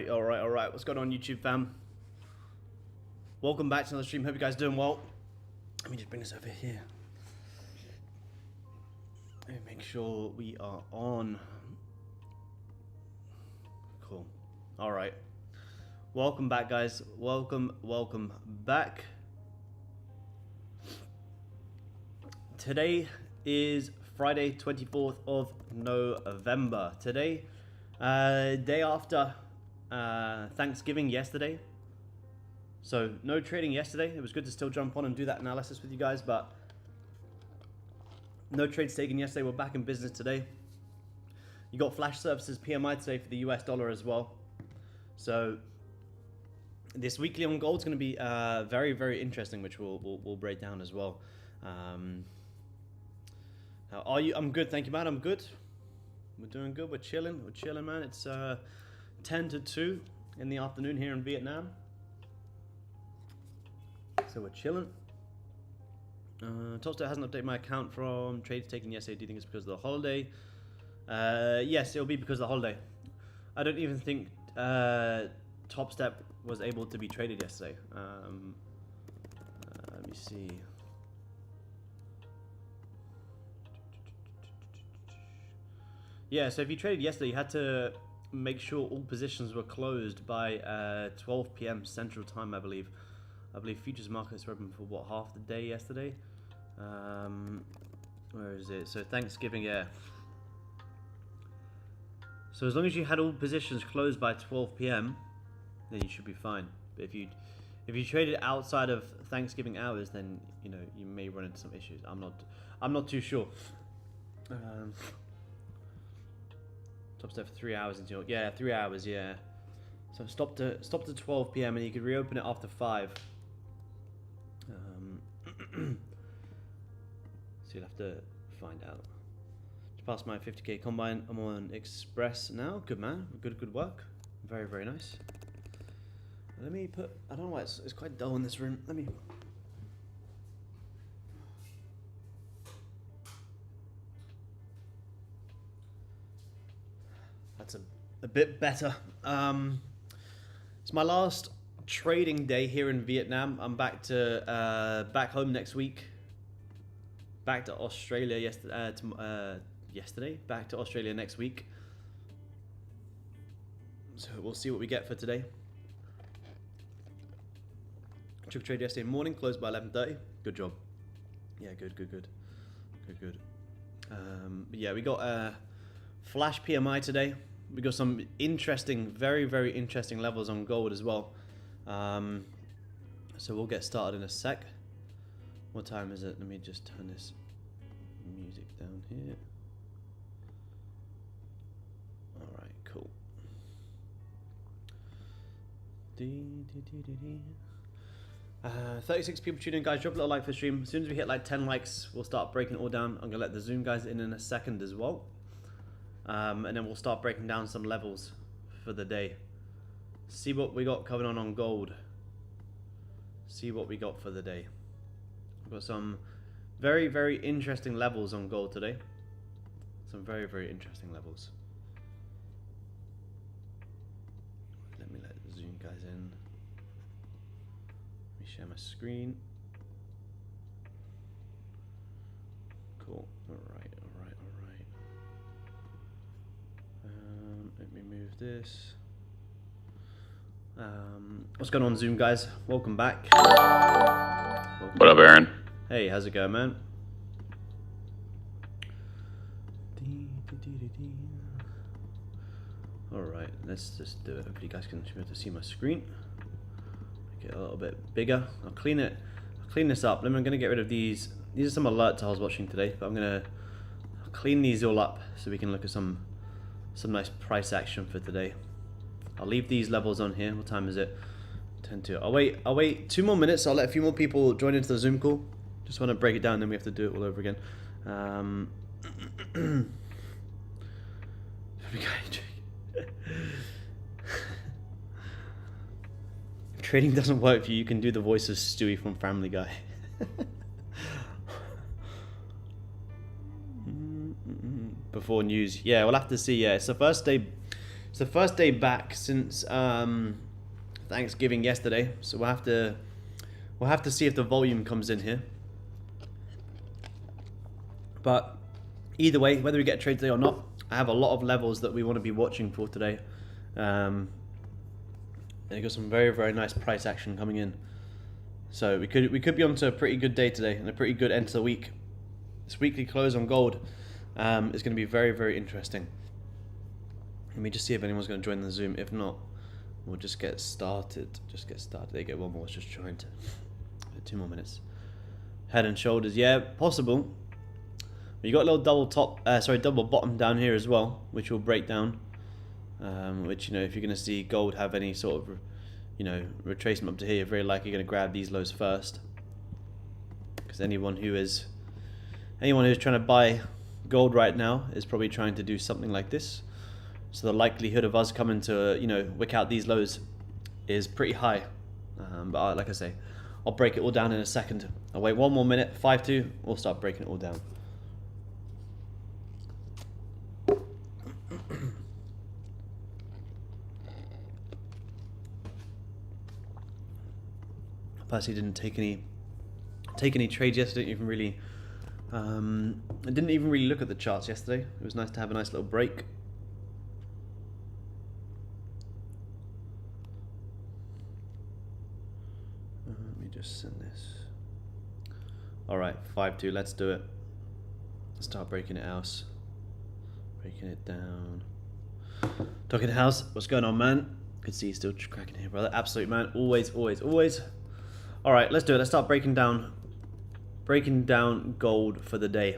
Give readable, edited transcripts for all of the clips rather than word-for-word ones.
All right. What's going on, YouTube fam? Welcome back to another stream. Hope you guys are doing well. Let me just bring this over here. Let me make sure we are on. Cool. All right. Welcome back, guys. Welcome back. Today is Friday, 24th of November. Today, day after Thanksgiving yesterday. So no trading yesterday. It was good to still jump on and do that analysis with you guys, but no trades taken yesterday. We're back in business today. You got flash services PMI today for the US dollar as well. So this weekly on gold is going to be very, very interesting, which we'll break down as well. How are you? I'm good, thank you, man. I'm good. We're doing good. We're chilling, man. It's 10 to 2 in the afternoon here in Vietnam. So we're chilling. Topstep hasn't updated my account from trades taken yesterday. Do you think it's because of the holiday? Yes, it'll be because of the holiday. I don't even think Topstep was able to be traded yesterday. Let me see. Yeah, so if you traded yesterday, you had to make sure all positions were closed by 12 p.m. Central Time, I believe. I believe futures markets were open for what, half the day yesterday? Where is it? So Thanksgiving, yeah. So as long as you had all positions closed by 12 p.m., then you should be fine. But if you traded outside of Thanksgiving hours, then you may run into some issues. I'm not too sure. Top step for 3 hours until 3 hours, yeah. So stop to 12 p.m. and you could reopen it after 5. So you'll have to find out. Just passed my 50k combine. I'm on Express now. Good man. Good work. Very, very nice. Let me put. I don't know why it's quite dull in this room. Let me. That's a bit better. It's my last trading day here in Vietnam. I'm back to back home next week. Back to Australia yesterday. Back to Australia next week. So we'll see what we get for today. Took a trade yesterday morning, closed by 11:30. Good job. Yeah, good. But yeah, we got flash PMI today. We got some interesting, very, very interesting levels on gold as well. So we'll get started in a sec. What time is it? Let me just turn this music down here. Alright, cool. 36 people tuning in, guys. Drop a little like for the stream. As soon as we hit like 10 likes, we'll start breaking it all down. I'm going to let the Zoom guys in a second as well. And then we'll start breaking down some levels for the day. See what we got coming on gold. See what we got for the day. We've got some very, very interesting levels on gold today. Some very, very interesting levels. Let me let the Zoom guys in. Let me share my screen. Cool. Alright. Let me move this. What's going on, Zoom guys? Welcome back. What up, Aaron? Hey, how's it going, man? Alright, let's just do it. Hopefully you guys can be able to see my screen. Make it a little bit bigger. I'll clean this up. I'm gonna get rid of these. These are some alerts I was watching today, but I'm gonna clean these all up so we can look at some nice price action for today. I'll leave these levels on here. What time is it? 10 to. I'll wait 2 more minutes. I'll let a few more people join into the Zoom call. Just want to break it down, then we have to do it all over again. If trading doesn't work for you, you can do the voice of Stewie from Family Guy. Before news, yeah, we'll have to see. Yeah, it's the first day. It's the first day back since Thanksgiving yesterday, so we'll have to see if the volume comes in here. But either way, whether we get a trade today or not, I have a lot of levels that we want to be watching for today. And we got some very, very nice price action coming in. So we could be onto a pretty good day today and a pretty good end to the week. This weekly close on gold is going to be very, very interesting. Let me just see if anyone's going to join the Zoom. If not, we'll just get started. There you go. One more. Just trying to. 2 more minutes. Head and shoulders. Yeah, possible. You got a little double bottom down here as well, which will break down. Which, if you're going to see gold have any sort of, retracement up to here, you're very likely going to grab these lows first. Because anyone who's trying to buy gold right now is probably trying to do something like this. So the likelihood of us coming to, wick out these lows is pretty high. But like I say, I'll break it all down in a second. I'll wait 1 more minute, 5-2, we'll start breaking it all down. Personally didn't take any trades yesterday. I didn't even really look at the charts yesterday. It was nice to have a nice little break. Let me just send this. All right, 5-2. Let's do it. Let's start breaking it out. Breaking it down. Talking house. What's going on, man? Good to see you still cracking here, brother. Absolute man. Always, always, always. All right, let's do it. Let's start breaking down gold for the day.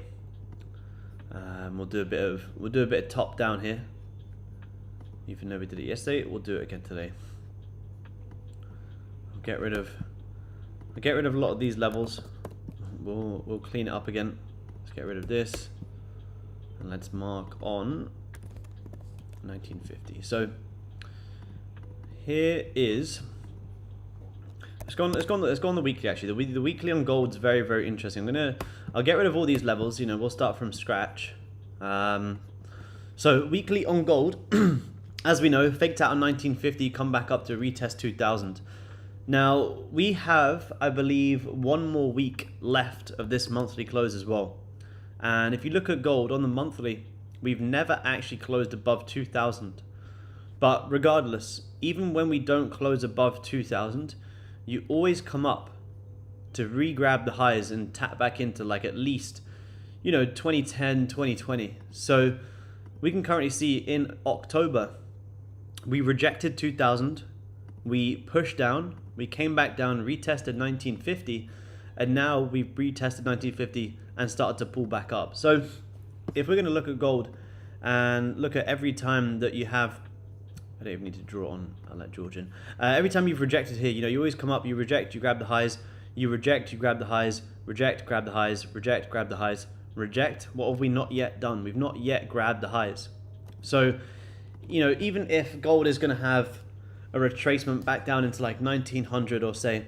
We'll do a bit of top down here. Even though we did it yesterday, we'll do it again today. I'll get rid of a lot of these levels. We'll clean it up again. Let's get rid of this, and let's mark on 1950. So here is. Let's go on the weekly actually. The weekly on gold's very, very interesting. I'll get rid of all these levels. You know, we'll start from scratch. So weekly on gold, as we know, faked out on 1950, come back up to retest 2000. Now we have, I believe, 1 more week left of this monthly close as well. And if you look at gold on the monthly, we've never actually closed above 2000. But regardless, even when we don't close above 2000, you always come up to re-grab the highs and tap back into like at least, you know, 2010, 2020. So we can currently see in October, we rejected 2000, we pushed down, we came back down, retested 1950, and now we've retested 1950 and started to pull back up. So if we're going to look at gold and look at every time that you have, I don't even need to draw on, I'll let George in. Every time you've rejected here, you know, you always come up, you reject, you grab the highs, you reject, you grab the highs, reject, grab the highs, reject, grab the highs, reject. What have we not yet done? We've not yet grabbed the highs. So, you know, even if gold is going to have a retracement back down into like 1900 or say,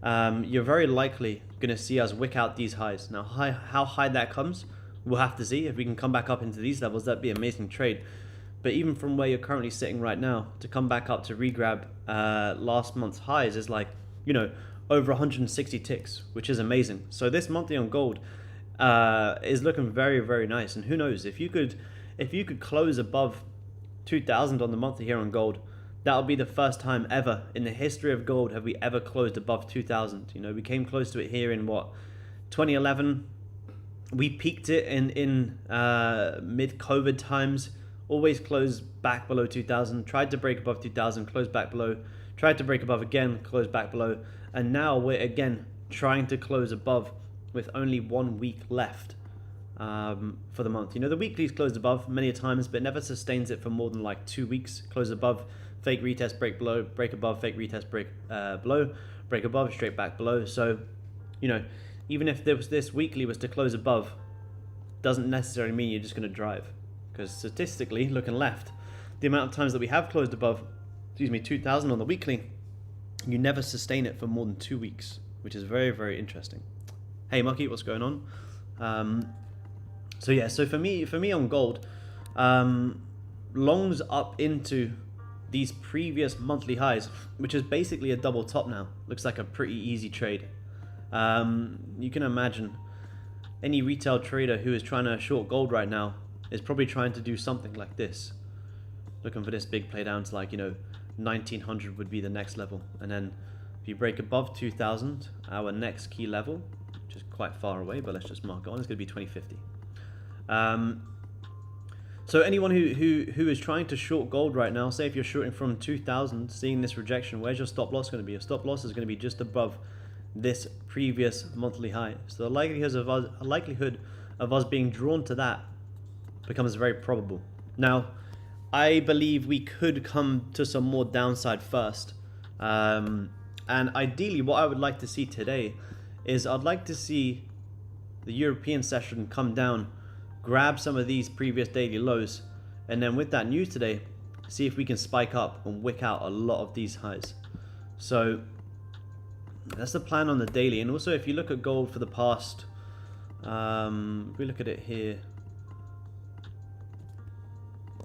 you're very likely going to see us wick out these highs. Now, how high that comes, we'll have to see. If we can come back up into these levels, that'd be an amazing trade. But even from where you're currently sitting right now, to come back up to re-grab last month's highs is like, you know, over 160 ticks, which is amazing. So this monthly on gold is looking very, very nice. And who knows, if you could close above 2000 on the monthly here on gold, that'll be the first time ever in the history of gold have we ever closed above 2000. You know, we came close to it here in what, 2011. We peaked it in mid-COVID times. Always closed back below 2000, tried to break above 2000, closed back below, tried to break above again, closed back below, and now we're again trying to close above with only 1 week left for the month. You know, the weekly's closed above many times, but never sustains it for more than like 2 weeks. Close above, fake retest, break below, break above, fake retest, break below, break above, straight back below. So, you know, even if this weekly was to close above, doesn't necessarily mean you're just going to drive. Because statistically, looking left, the amount of times that we have closed above, 2000 on the weekly, you never sustain it for more than 2 weeks, which is very, very interesting. Hey, Mucky, what's going on? So yeah, so for me on gold, longs up into these previous monthly highs, which is basically a double top now. Looks like a pretty easy trade. You can imagine any retail trader who is trying to short gold right now is probably trying to do something like this. Looking for this big play down to like, you know, 1900 would be the next level. And then if you break above 2000, our next key level, which is quite far away, but let's just mark it on, it's going to be 2050. So anyone who is trying to short gold right now, say if you're shorting from 2000, seeing this rejection, where's your stop loss going to be? Your stop loss is going to be just above this previous monthly high. So the likelihood of us being drawn to that becomes very probable. Now, I believe we could come to some more downside first. And ideally, what I would like to see today is I'd like to see the European session come down, grab some of these previous daily lows, and then with that news today, see if we can spike up and wick out a lot of these highs. So that's the plan on the daily. And also, if you look at gold for the past, if we look at it here,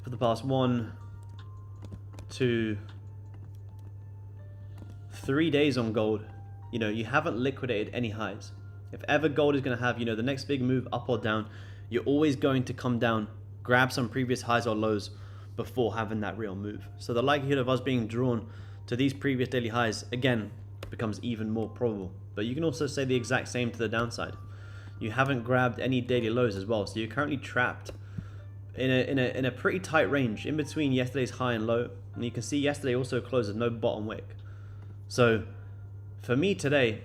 for the past 1, 2, 3 days on gold, you know, you haven't liquidated any highs. If ever gold is going to have, you know, the next big move up or down, you're always going to come down, grab some previous highs or lows before having that real move. So the likelihood of us being drawn to these previous daily highs, again, becomes even more probable. But you can also say the exact same to the downside. You haven't grabbed any daily lows as well, so you're currently trapped in a pretty tight range in between yesterday's high and low. And you can see yesterday also closed with no bottom wick. So for me today,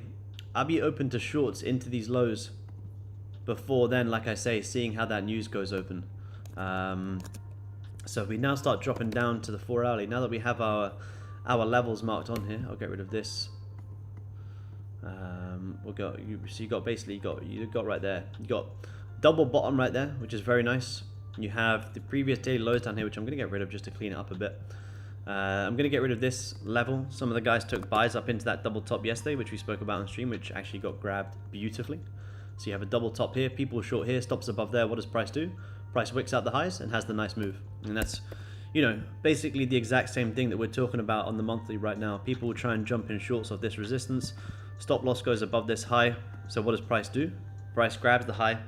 I'll be open to shorts into these lows before then, like I say, seeing how that news goes open. So if we now start dropping down to the 4 hourly, now that we have our levels marked on here, I'll get rid of this. We'll go. So you got right there. You got double bottom right there, which is very nice. You have the previous daily lows down here, which I'm going to get rid of just to clean it up a bit. I'm going to get rid of this level. Some of the guys took buys up into that double top yesterday, which we spoke about on stream, which actually got grabbed beautifully. So you have a double top here, people short here, stops above there. What does price do? Price wicks out the highs and has the nice move. And that's, you know, basically the exact same thing that we're talking about on the monthly right now. People will try and jump in shorts of this resistance. Stop loss goes above this high. So what does price do? Price grabs the high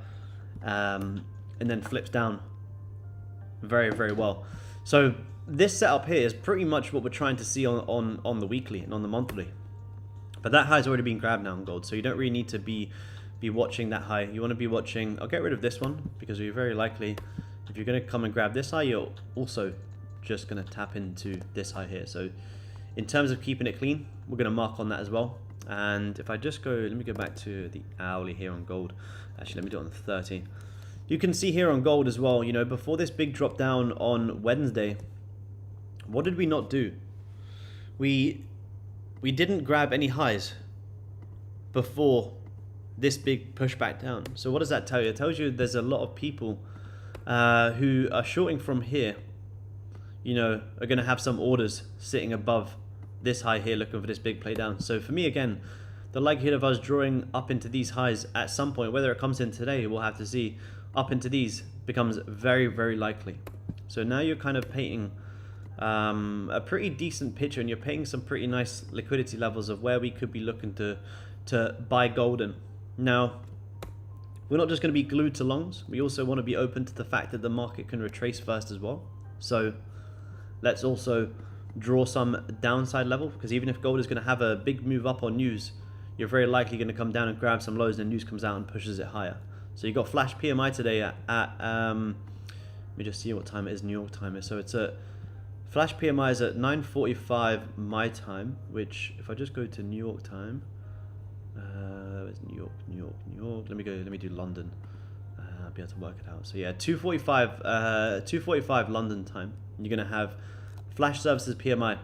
and then flips down very, very well. So this setup here is pretty much what we're trying to see on the weekly and on the monthly. But that high's already been grabbed now on gold, so you don't really need to be watching that high. You want to be watching, I'll get rid of this one, because you're very likely, if you're going to come and grab this high, you're also just going to tap into this high here. So in terms of keeping it clean, we're going to mark on that as well. And if I just go, let me go back to the hourly here on gold. Actually, let me do it on the 30. You can see here on gold as well, you know, before this big drop down on Wednesday, what did we not do? We didn't grab any highs before this big pushback down. So what does that tell you? It tells you there's a lot of people who are shorting from here, you know, are going to have some orders sitting above this high here looking for this big play down. So for me, again, the likelihood of us drawing up into these highs at some point, whether it comes in today, we'll have to see, up into these becomes very, very likely. So now you're kind of painting a pretty decent picture, and you're painting some pretty nice liquidity levels of where we could be looking to buy gold in. Now, we're not just going to be glued to longs. We also want to be open to the fact that the market can retrace first as well. So let's also draw some downside level, because even if gold is going to have a big move up on news, you're very likely going to come down and grab some lows, and news comes out and pushes it higher. So you got flash PMI today at let me just see what time it is, New York time. So it's a flash PMI is at 9:45 my time, which if I just go to New York time, it's New York. Let me do London. I'll be able to work it out. So yeah, 2:45 London time. You're gonna have flash services PMI,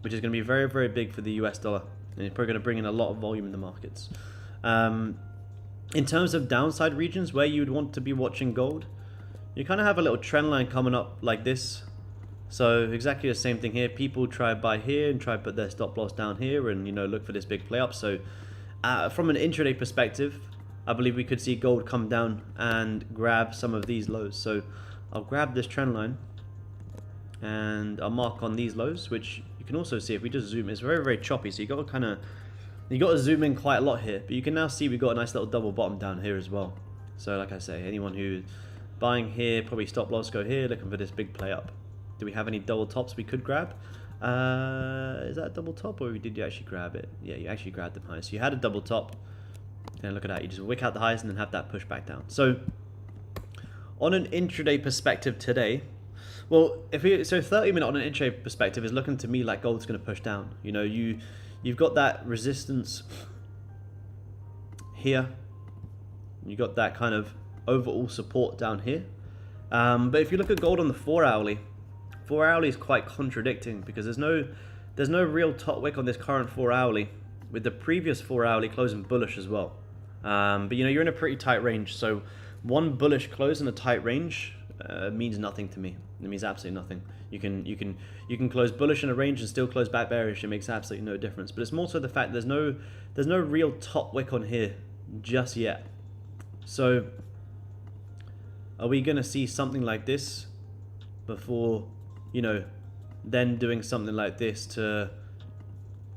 which is gonna be very, very big for the US dollar, and it's probably gonna bring in a lot of volume in the markets. In terms of downside regions where you'd want to be watching gold, you kind of have a little trend line coming up like this. So exactly the same thing here. People try buy here and try put their stop loss down here, and you know, look for this big play up. So from an intraday perspective, I believe we could see gold come down and grab some of these lows. So I'll grab this trend line and I'll mark on these lows, which you can also see if we just zoom. It's very, very choppy, so you got to zoom in quite a lot here. But you can now see we've got a nice little double bottom down here as well. So like I say, anyone who's buying here, probably stop loss go here, looking for this big play up. Do we have any double tops we could grab? Is that a double top, or did you actually grab it? Yeah, you actually grabbed them high. So you had a double top, and look at that. You just wick out the highs and then have that push back down. So on an intraday perspective today, well, 30-minute on an intraday perspective is looking to me like gold's going to push down. You know, you've got that resistance here. You got that kind of overall support down here. But if you look at gold on the 4 hourly is quite contradicting, because there's no real top wick on this current 4 hourly, with the previous 4 hourly closing bullish as well. But you know, you're in a pretty tight range, so one bullish close in a tight range means nothing to me. It means absolutely nothing. You can close bullish in a range and still close back bearish. It makes absolutely no difference. But it's more so the fact there's no real top wick on here just yet. So are we gonna see something like this before, you know, then doing something like this to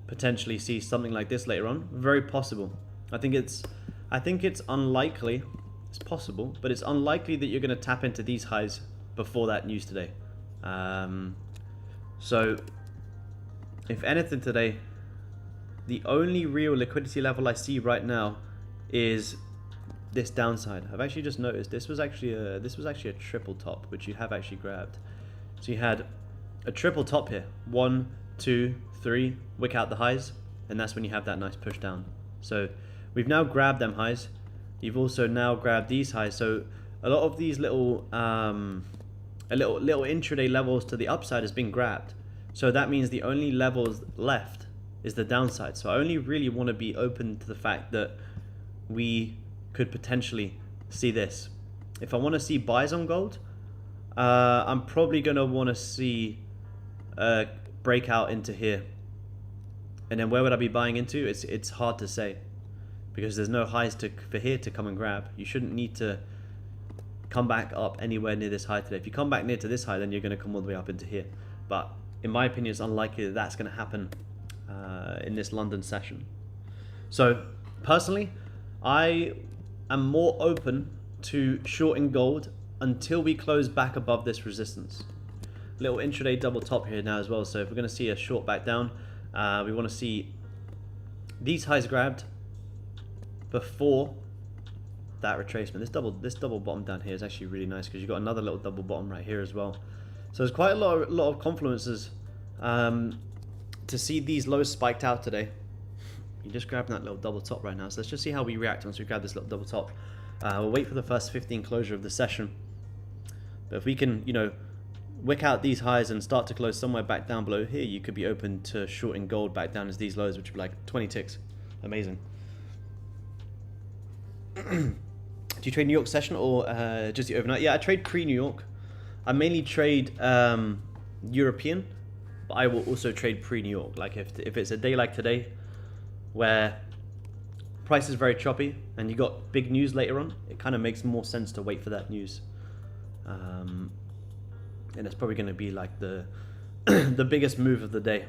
potentially see something like this later on? Very possible. I think it's unlikely. It's possible, but it's unlikely that you're going to tap into these highs before that news today. So if anything today, the only real liquidity level I see right now is this downside. I've actually just noticed this was actually a triple top, which you have actually grabbed. So you had a triple top here, 1, 2, 3, wick out the highs, and that's when you have that nice push down. So we've now grabbed them highs. You've also now grabbed these highs. So a lot of these little little intraday levels to the upside has been grabbed. So that means the only levels left is the downside. So I only really want to be open to the fact that we could potentially see this. If I want to see buys on gold, I'm probably going to want to see a breakout into here. And then where would I be buying into? It's hard to say, because there's no highs for here to come and grab. You shouldn't need to come back up anywhere near this high today. If you come back near to this high, then you're going to come all the way up into here. But in my opinion, it's unlikely that that's going to happen in this London session. So personally, I am more open to shorting gold until we close back above this resistance. Little intraday double top here now as well. So if we're going to see a short back down, we want to see these highs grabbed before that retracement. This double bottom down here is actually really nice, because you've got another little double bottom right here as well. So there's quite a lot of confluences to see these lows spiked out today. You're just grabbing that little double top right now. So let's just see how we react once we grab this little double top. We'll wait for the first 15 closure of the session. But if we can, you know, wick out these highs and start to close somewhere back down below here, you could be open to shorting gold back down as these lows, which would be like 20 ticks. Amazing. Do you trade New York session or just the overnight? Yeah, I trade pre-New York. I mainly trade European, but I will also trade pre-New York. Like if it's a day like today, where price is very choppy and you got big news later on, it kind of makes more sense to wait for that news. And it's probably going to be like the the biggest move of the day.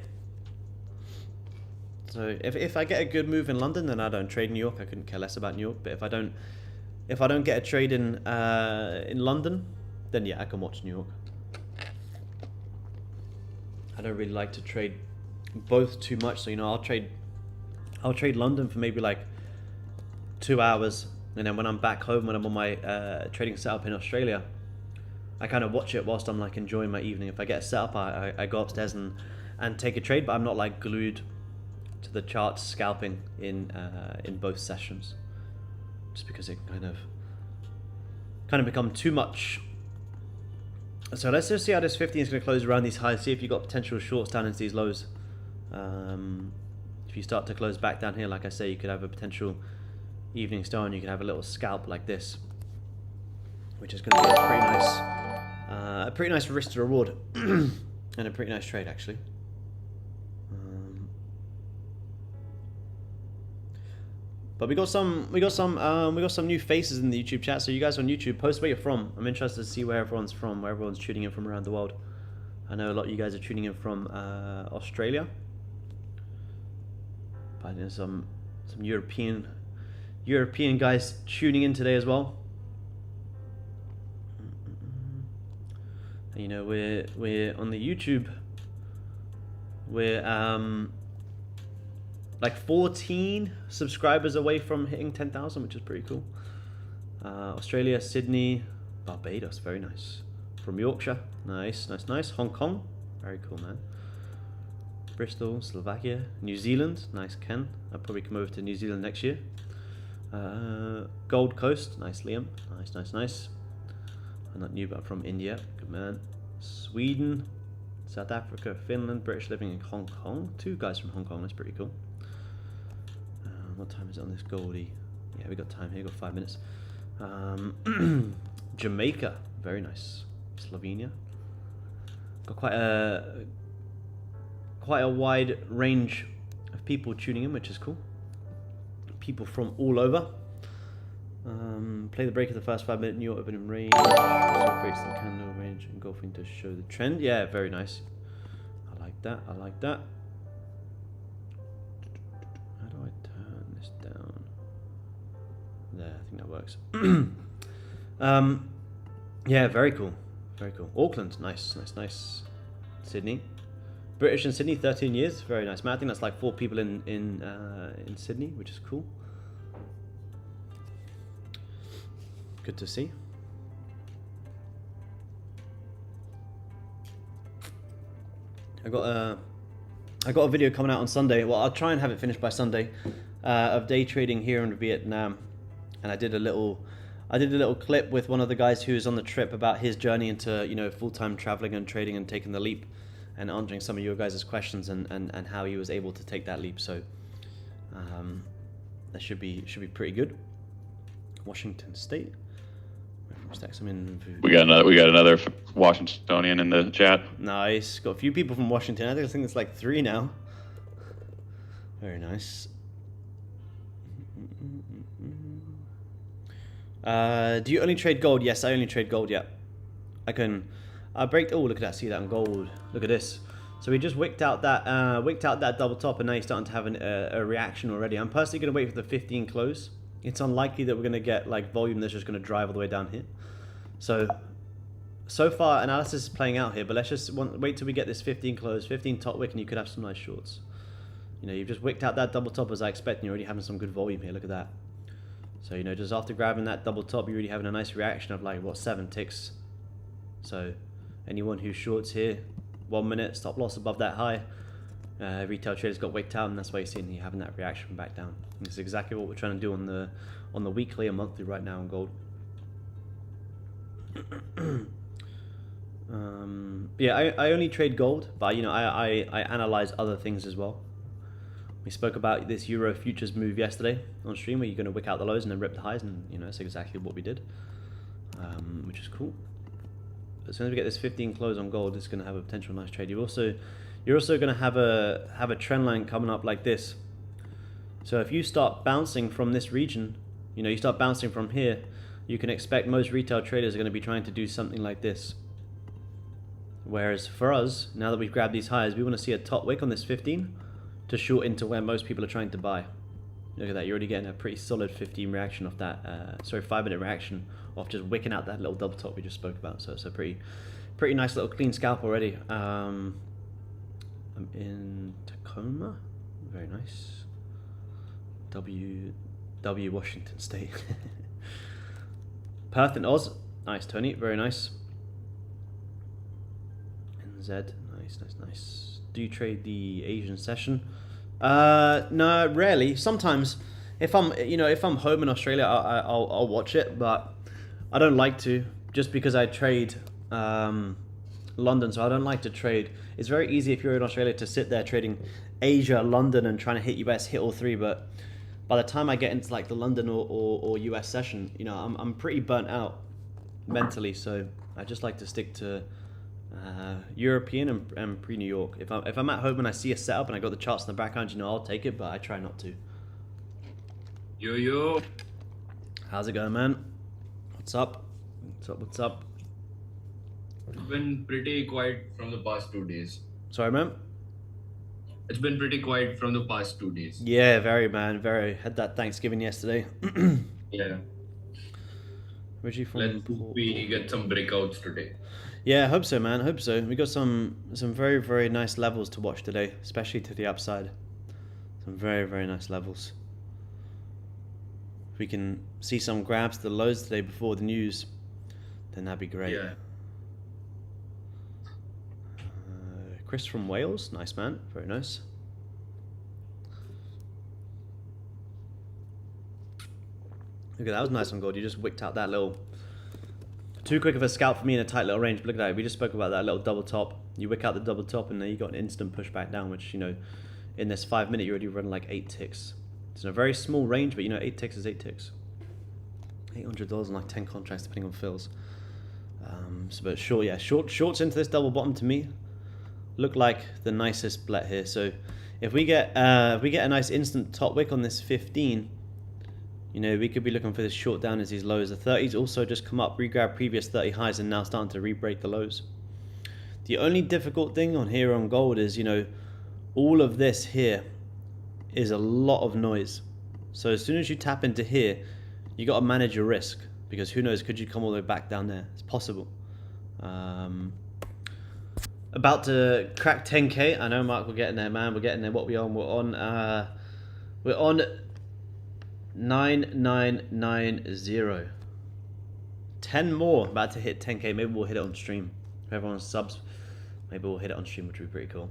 So if I get a good move in London, then I don't trade New York. I couldn't care less about New York. But if I don't get a trade in London, then yeah, I can watch New York. I don't really like to trade both too much. So, you know, I'll trade London for maybe like 2 hours, and then when I'm back home, when I'm on my trading setup in Australia, I kind of watch it whilst I'm like enjoying my evening. If I get a setup, I go upstairs and take a trade, but I'm not like glued to the charts scalping in both sessions, just because it kind of become too much. So let's just see how this 15 is going to close around these highs. See if you've got potential shorts down into these lows. If you start to close back down here, like I say, you could have a potential evening star, and you can have a little scalp like this, which is going to be a pretty nice risk to reward and a pretty nice trade actually. But we got some new faces in the YouTube chat. So you guys on YouTube, post where you're from. I'm interested to see where everyone's from, where everyone's tuning in from around the world. I know a lot of you guys are tuning in from Australia, but there's some European guys tuning in today as well. And, you know, we're on the YouTube. We're like 14 subscribers away from hitting 10,000, which is pretty cool. Australia, Sydney, Barbados, very nice. From Yorkshire, nice. Hong Kong, very cool, man. Bristol, Slovakia, New Zealand, nice, Ken. I'll probably come over to New Zealand next year. Gold Coast, nice, Liam, nice. I'm not new, but I'm from India, good man. Sweden, South Africa, Finland, British living in Hong Kong. 2 guys from Hong Kong, that's pretty cool. What time is it on this Goldie? Yeah, we got time here, got 5 minutes. Jamaica, very nice. Slovenia, got quite a wide range of people tuning in, which is cool. People from all over. Play the break of the first 5 minute New York opening range. Also breaks the candle range and golfing to show the trend. Yeah, very nice. I like that. I like that. How do I turn this down? There, I think that works. Yeah, very cool. Very cool. Auckland, nice, nice, nice. Sydney. British in Sydney, 13 years. Very nice, man. I think that's like 4 people in Sydney, which is cool. Good to see. I got a video coming out on Sunday. Well, I'll try and have it finished by Sunday, of day trading here in Vietnam, and I did a little clip with one of the guys who's on the trip about his journey into full-time traveling and trading and taking the leap, and answering some of your guys' questions and how he was able to take that leap. So that should be pretty good. Washington State. We got another Washingtonian in the chat. Nice. Got a few people from Washington. I think it's like 3 now. Very nice. Do you only trade gold? Yes, I only trade gold. Yeah, I can. Break. Oh, look at that! See that on gold. Look at this. So we just wicked out that double top, and now you're starting to have a reaction already. I'm personally going to wait for the 15 close. It's unlikely that we're going to get like volume that's just going to drive all the way down here. So far analysis is playing out here, but let's just wait till we get this 15 close, 15 top wick, and you could have some nice shorts. You've just wicked out that double top as I expect, and you're already having some good volume here. Look at that. So just after grabbing that double top, you're already having a nice reaction of like 7 ticks. So anyone who shorts here, 1 minute stop loss above that high, retail traders got wicked out, and that's why you're seeing you having that reaction back down. And this is exactly what we're trying to do on the weekly and monthly right now on gold. Yeah, I only trade gold, but I analyze other things as well. We spoke about this Euro futures move yesterday on stream, where you're going to wick out the lows and then rip the highs, and that's exactly what we did, which is cool. As soon as we get this 15 close on gold, it's going to have a potential nice trade. You're also going to have a trend line coming up like this. So if you start bouncing from this region, you start bouncing from here, you can expect most retail traders are going to be trying to do something like this. Whereas for us, now that we've grabbed these highs, we want to see a top wick on this 15 to short into where most people are trying to buy. Look at that, you're already getting a pretty solid 15 reaction off that, 5-minute reaction off just wicking out that little double top we just spoke about. So it's a pretty nice little clean scalp already. I'm in Tacoma, very nice. W Washington State. Perth and Oz, nice Tony, very nice. NZ, nice. Do you trade the Asian session? No, rarely. Sometimes, if I'm home in Australia, I'll watch it, but I don't like to, just because I trade London, so I don't like to trade. It's very easy if you're in Australia to sit there trading Asia, London, and trying to hit US, hit all 3, but by the time I get into like the London or US session, I'm pretty burnt out mentally, so I just like to stick to European and pre-New York. If I'm at home and I see a setup and I got the charts in the background, I'll take it, but I try not to. Yo. How's it going, man? What's up? What's up? It's been pretty quiet from the past 2 days. Sorry, man? It's been pretty quiet from the past 2 days. Yeah, very, man. Very. Had that Thanksgiving yesterday. Yeah. Where's you from? Let's we get some breakouts today. Yeah, I hope so, man. I hope so. We got some very, very nice levels to watch today, especially to the upside. Some very, very nice levels. If we can see some grabs to the lows today before the news, then that'd be great. Yeah. Chris from Wales, nice man, very nice. Look at that, was nice on gold. You just wicked out that little, too quick of a scalp for me in a tight little range. But look at that, we just spoke about that little double top. You wick out the double top and then you got an instant push back down, which in this 5 minute you're already running like 8 ticks. It's in a very small range, but 8 ticks is 8 ticks. $800 on like 10 contracts depending on fills. But short, yeah, shorts into this double bottom to me look like the nicest bet here. So if we get a nice instant top wick on this 15, you know, we could be looking for this short down as these lows. The 30s also just come up, regrab previous 30 highs, and now starting to re-break the lows. The only difficult thing on here on gold is, you know, all of this here is a lot of noise. So as soon as you tap into here, you got to manage your risk, because who knows, could you come all the way back down there? It's possible. About to crack 10k. I know, Mark, we're getting there, man. We're getting there. What we on? We're on 9990. 10 more. About to hit 10k. Maybe we'll hit it on stream. If everyone subs, maybe we'll hit it on stream, which would be pretty cool.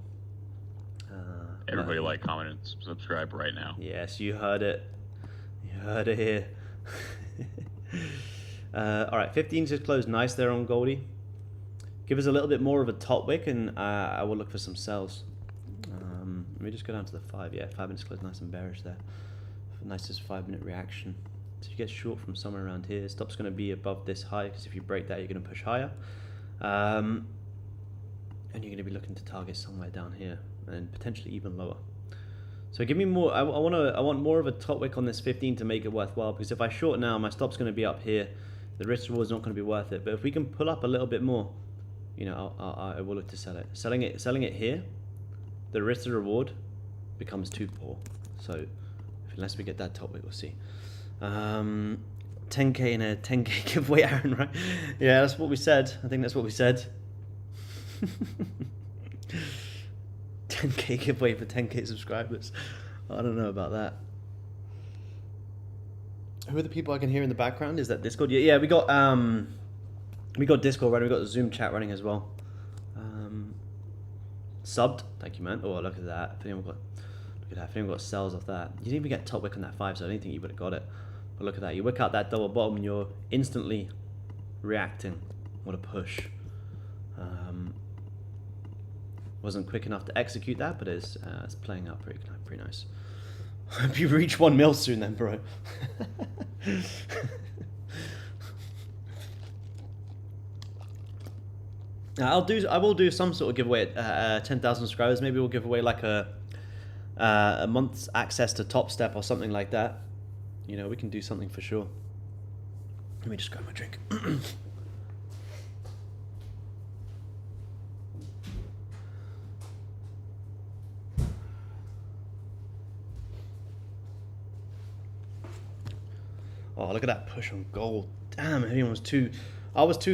Everybody like, comment, and subscribe right now. Yes, you heard it. You heard it here. All right, 15 just closed nice there on Goldie. Give us a little bit more of a top wick, and I will look for some sells. Let me just go down to the 5. Yeah, 5 minutes closed nice and bearish there. Nicest 5-minute reaction. So you get short from somewhere around here. Stop's going to be above this high, because if you break that, you're going to push higher. And you're going to be looking to target somewhere down here, and potentially even lower. So give me more. I want more of a top wick on this 15 to make it worthwhile, because if I short now, my stop's going to be up here. The risk reward is not going to be worth it. But if we can pull up a little bit more, you know, I will look to sell it. Selling it here, the risk to reward becomes too poor. So unless we get that top wick, we'll see. 10k in a 10k giveaway, Aaron, right? Yeah, that's what we said. I think that's what we said. 10k giveaway for 10k subscribers. I don't know about that. Who are the people I can hear in the background? Is that Discord? Yeah, we got Discord running. We got the Zoom chat running as well. Subbed, thank you, man. Oh, look at that. If anyone got sells off that. You didn't even get top wick on that 5, so I don't think you would have got it. But look at that. You wick out that double bottom, and you're instantly reacting. What a push. Wasn't quick enough to execute that, but it's playing out pretty nice. Hope you reach 1 mil soon, then, bro. I will do some sort of giveaway at 10,000 subscribers. Maybe we'll give away like a month's access to Top Step or something like that. You know, we can do something for sure. Let me just grab my drink. Oh, look at that push on gold. Damn, I was too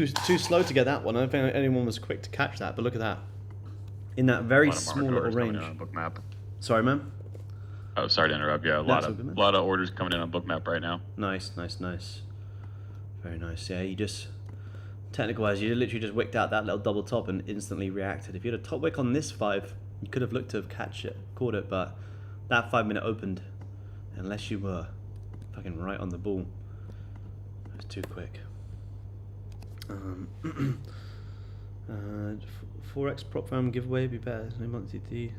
slow to get that one. I don't think anyone was quick to catch that, but look at that. In that very small little range. Bookmap. Sorry, man? Oh, sorry to interrupt. Yeah, a lot of orders coming in on Bookmap right now. Nice. Very nice. Yeah, you just, technical wise, you literally just wicked out that little double top and instantly reacted. If you had a top wick on this 5, you could have looked to have caught it, but that 5-minute opened, unless you were fucking right on the ball. It was too quick. 4x prop farm giveaway be better. No monthly D.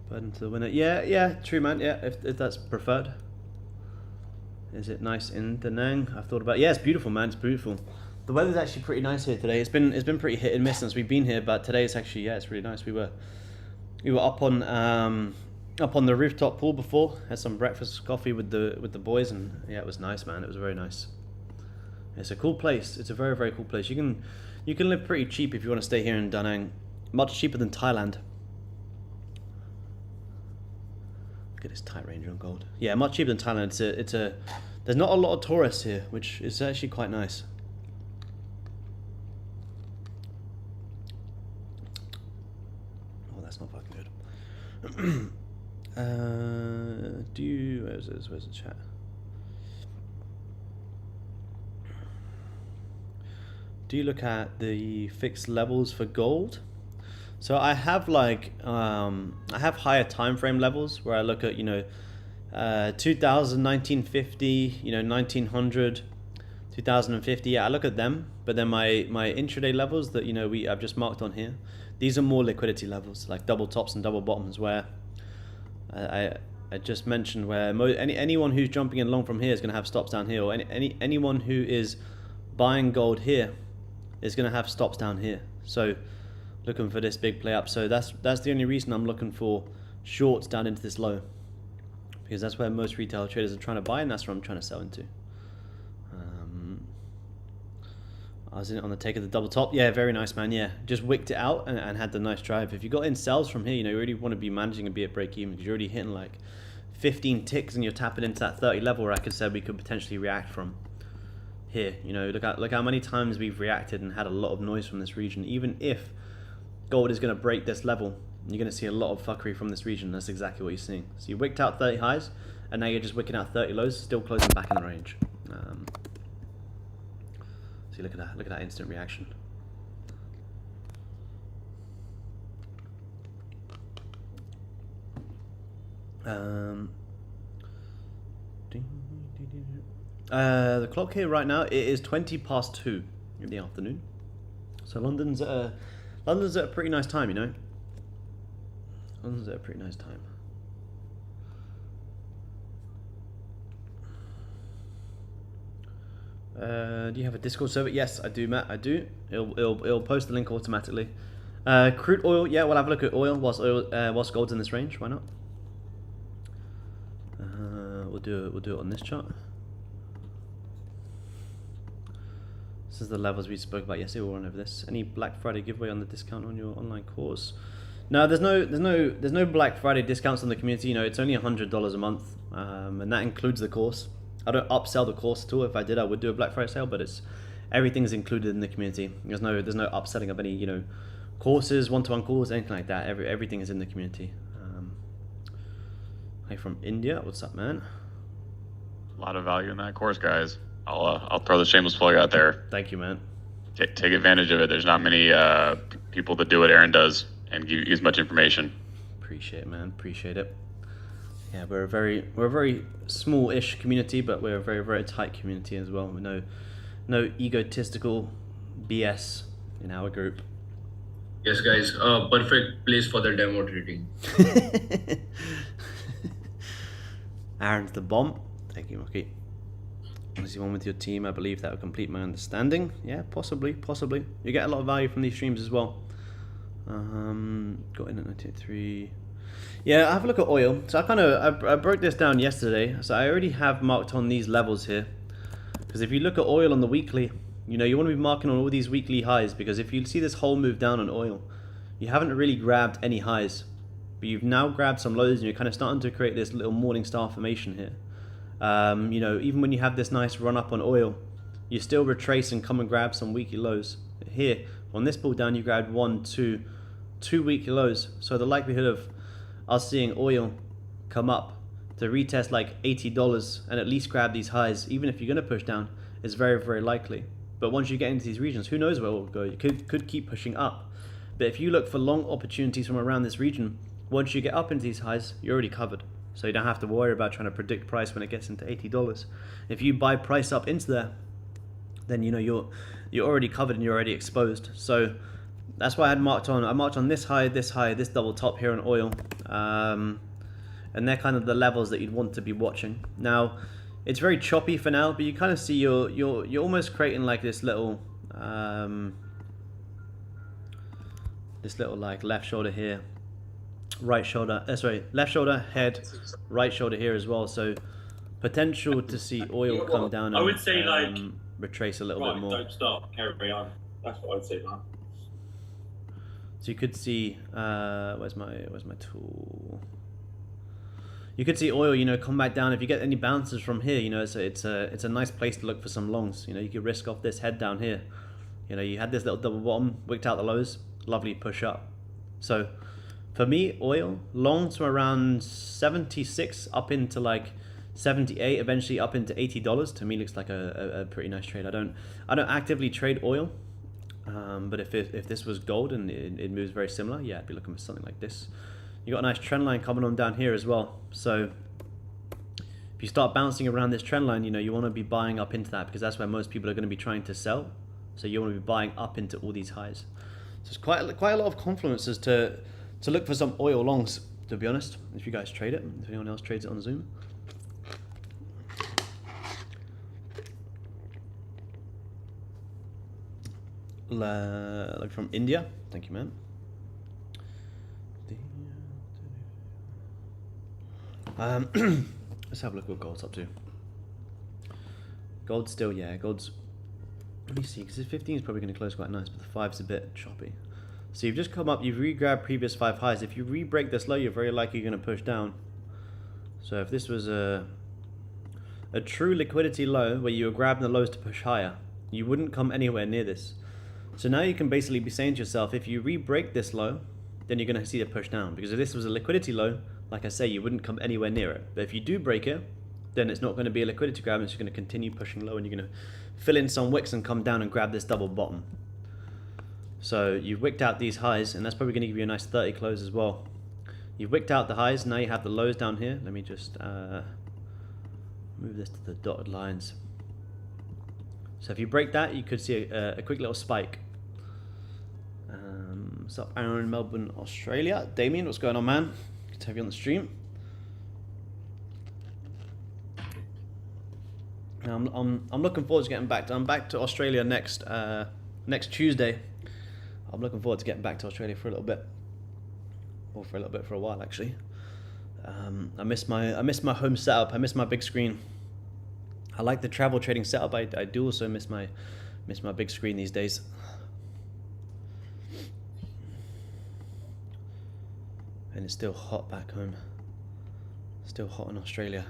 Burden to the winner. Yeah, true, man. Yeah, if that's preferred. Is it nice in Da Nang? I've thought about it. Yeah, it's beautiful, man. It's beautiful. The weather's actually pretty nice here today. It's been pretty hit and miss since we've been here, but today it's actually, yeah, it's really nice. We were up on the rooftop pool before. Had some breakfast coffee with the boys, and yeah, it was nice, man. It was very nice. It's a cool place. It's a very, very cool place. You can live pretty cheap if you want to stay here in Da Nang. Much cheaper than Thailand. Look at this tight range on gold. Yeah, much cheaper than Thailand. There's not a lot of tourists here, which is actually quite nice. Oh, that's not fucking good. Where's the chat? Do you look at the fixed levels for gold? So I have I have higher time frame levels where I look at 2000, 1950, 1900, 2050. Yeah, I look at them, but then my intraday levels that I've just marked on here. These are more liquidity levels, like double tops and double bottoms, where I just mentioned where anyone who's jumping in long from here is going to have stops down here, or anyone who is buying gold here is going to have stops down here. So looking for this big play up. So that's the only reason I'm looking for shorts down into this low, because that's where most retail traders are trying to buy, and that's where I'm trying to sell into. I was in it on the take of the double top. Yeah, very nice, man. Yeah, just wicked it out and had the nice drive. If you got in sells from here, you know, you really want to be managing a bit at break even, because you're already hitting like 15 ticks and you're tapping into that 30 level where I could say we could potentially react from here. You know, look how many times we've reacted and had a lot of noise from this region. Even if gold is going to break this level, you're going to see a lot of fuckery from this region. That's exactly what you're seeing. So you wicked out 30 highs, and now you're just wicking out 30 lows, still closing back in the range. See, look at that instant reaction. The clock here right now, it is 20 past 2 in the afternoon. So London's at a pretty nice time, you know. London's at a pretty nice time. Do you have a Discord server? Yes, I do, Matt. I do. It'll post the link automatically. Crude oil. Yeah, we'll have a look at oil whilst gold's in this range. Why not? We'll do it on this chart. This is the levels we spoke about yesterday. We'll run over this. Any Black Friday giveaway on the discount on your online course? No, there's no Black Friday discounts on the community. You know, it's only $100 a month, and that includes the course. I don't upsell the course at all. If I did, I would do a Black Friday sale, but everything's included in the community. There's no upselling of any, you know, courses, one-to-one calls, anything like that. Everything is in the community. Hey, from India, what's up, man? A lot of value in that course, guys. I'll throw the shameless plug out there. Thank you, man. Take advantage of it. There's not many people that do what Aaron does and give you as much information. Appreciate it, man. Appreciate it. Yeah, we're a very small-ish community, but we're a very, very tight community as well. We no egotistical BS in our group. Yes, guys. Perfect place for the demo trading. Aaron's the bomb. Thank you, Moki. Unless you want with your team, I believe that would complete my understanding. Yeah, possibly. You get a lot of value from these streams as well. Got in at 93. Yeah, have a look at oil. So I broke this down yesterday. So I already have marked on these levels here. Because if you look at oil on the weekly, you know, you want to be marking on all these weekly highs, because if you see this whole move down on oil, you haven't really grabbed any highs, but you've now grabbed some lows, and you're kind of starting to create this little morning star formation here. You know, even when you have this nice run up on oil, you still retrace and come and grab some weekly lows. Here, on this pull down, you grabbed two weekly lows. So the likelihood of us seeing oil come up to retest like $80 and at least grab these highs, even if you're going to push down, is very, very likely. But once you get into these regions, who knows where it will go? You could keep pushing up. But if you look for long opportunities from around this region, once you get up into these highs, you're already covered. So you don't have to worry about trying to predict price when it gets into $80. If you buy price up into there, then you know you're already covered and you're already exposed. So that's why I marked on this high, this double top here on oil. And they're kind of the levels that you'd want to be watching. Now, it's very choppy for now, but you kind of see you're almost creating like this little like left shoulder here, right shoulder, left shoulder, head, right shoulder here as well. So potential to see oil come down and I would say retrace a little bit more. Don't stop, carry on. That's what I'd say, man. So you could see where's my tool? You could see oil, you know, come back down. If you get any bounces from here, you know, it's a nice place to look for some longs. You know, you could risk off this head down here. You know, you had this little double bottom, wicked out the lows, lovely push up. So for me, oil longs from around 76 up into like 78, eventually up into $80. To me, looks like a pretty nice trade. I don't actively trade oil, but if this was gold and it moves very similar, yeah, I'd be looking for something like this. You got a nice trend line coming on down here as well. So if you start bouncing around this trend line, you know, you want to be buying up into that, because that's where most people are going to be trying to sell. So you want to be buying up into all these highs. So it's quite a lot of confluences to look for some oil longs. to be honest, if you guys trade it, if anyone else trades it on Zoom. Like from India. Thank you, man. Let's have a look what gold's up to. Gold's still, yeah, gold's, let me see, because this 15 is probably going to close quite nice, but the 5's a bit choppy. So you've just come up, you've re-grabbed previous 5 highs. If you re-break this low, you're very likely going to push down. So if this was a true liquidity low, where you were grabbing the lows to push higher, you wouldn't come anywhere near this. So now you can basically be saying to yourself, if you re-break this low, then you're going to see a push down. Because if this was a liquidity low, like I say, you wouldn't come anywhere near it. But if you do break it, then it's not going to be a liquidity grab, it's just going to continue pushing low, and you're going to fill in some wicks and come down and grab this double bottom. So you've wicked out these highs, and that's probably going to give you a nice 30 close as well. You've wicked out the highs, now you have the lows down here. Let me just move this to the dotted lines. So if you break that, you could see a quick little spike. What's up, Aaron, Melbourne, Australia? Damien, what's going on, man? Good to have you on the stream. Now, I'm looking forward to getting back. I'm back to Australia next Tuesday. I'm looking forward to getting back to Australia for a little bit, or for a while actually. I miss my home setup. I miss my big screen. I like the travel trading setup. I do also miss my big screen these days. And it's still hot back home. Still hot in Australia.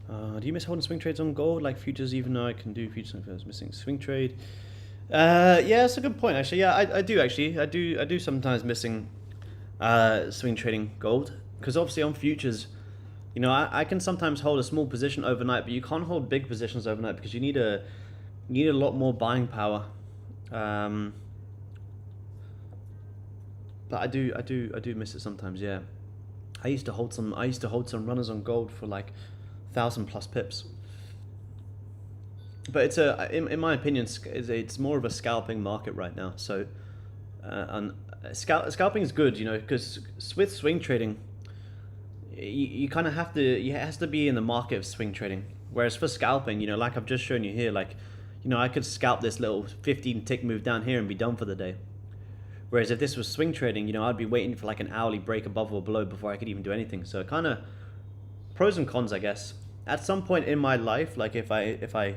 Do you miss holding swing trades on gold like futures? Even though I can do futures, if I was missing swing trade. Yeah, that's a good point actually. Yeah, I do actually. I do sometimes missing swing trading gold, because obviously on futures, you know, I can sometimes hold a small position overnight, but you can't hold big positions overnight because you need a lot more buying power. But I do miss it sometimes. Yeah, I used to hold some runners on gold for like 1,000+ pips. But it's in my opinion, it's more of a scalping market right now. So, and scalping is good, you know, because with swing trading, you kind of have to, it has to be in the market of swing trading. Whereas for scalping, you know, like I've just shown you here, like, you know, I could scalp this little 15 tick move down here and be done for the day. Whereas if this was swing trading, you know, I'd be waiting for like an hourly break above or below before I could even do anything. So kind of pros and cons, I guess. At some point in my life, like if I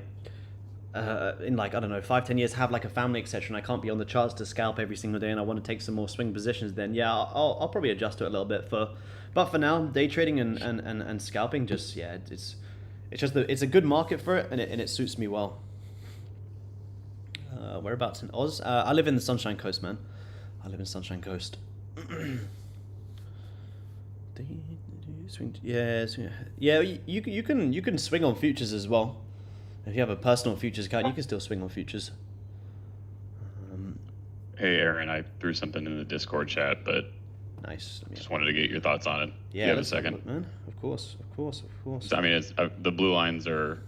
in like, I don't know, 5-10 years have like a family, etc., and I can't be on the charts to scalp every single day, and I want to take some more swing positions, then yeah, I'll probably adjust to it a little bit. But for now, day trading and scalping, just, yeah, it's a good market for it, and it suits me well. Whereabouts in Oz? I live in the Sunshine Coast, man. I live in Sunshine Coast. Yeah, you can swing on futures as well. If you have a personal futures account, you can still swing on futures. Hey, Aaron, I threw something in the Discord chat, but nice. Just wanted to get your thoughts on it. Yeah, you have a second, look, man. Of course. So, I mean, it's the blue lines are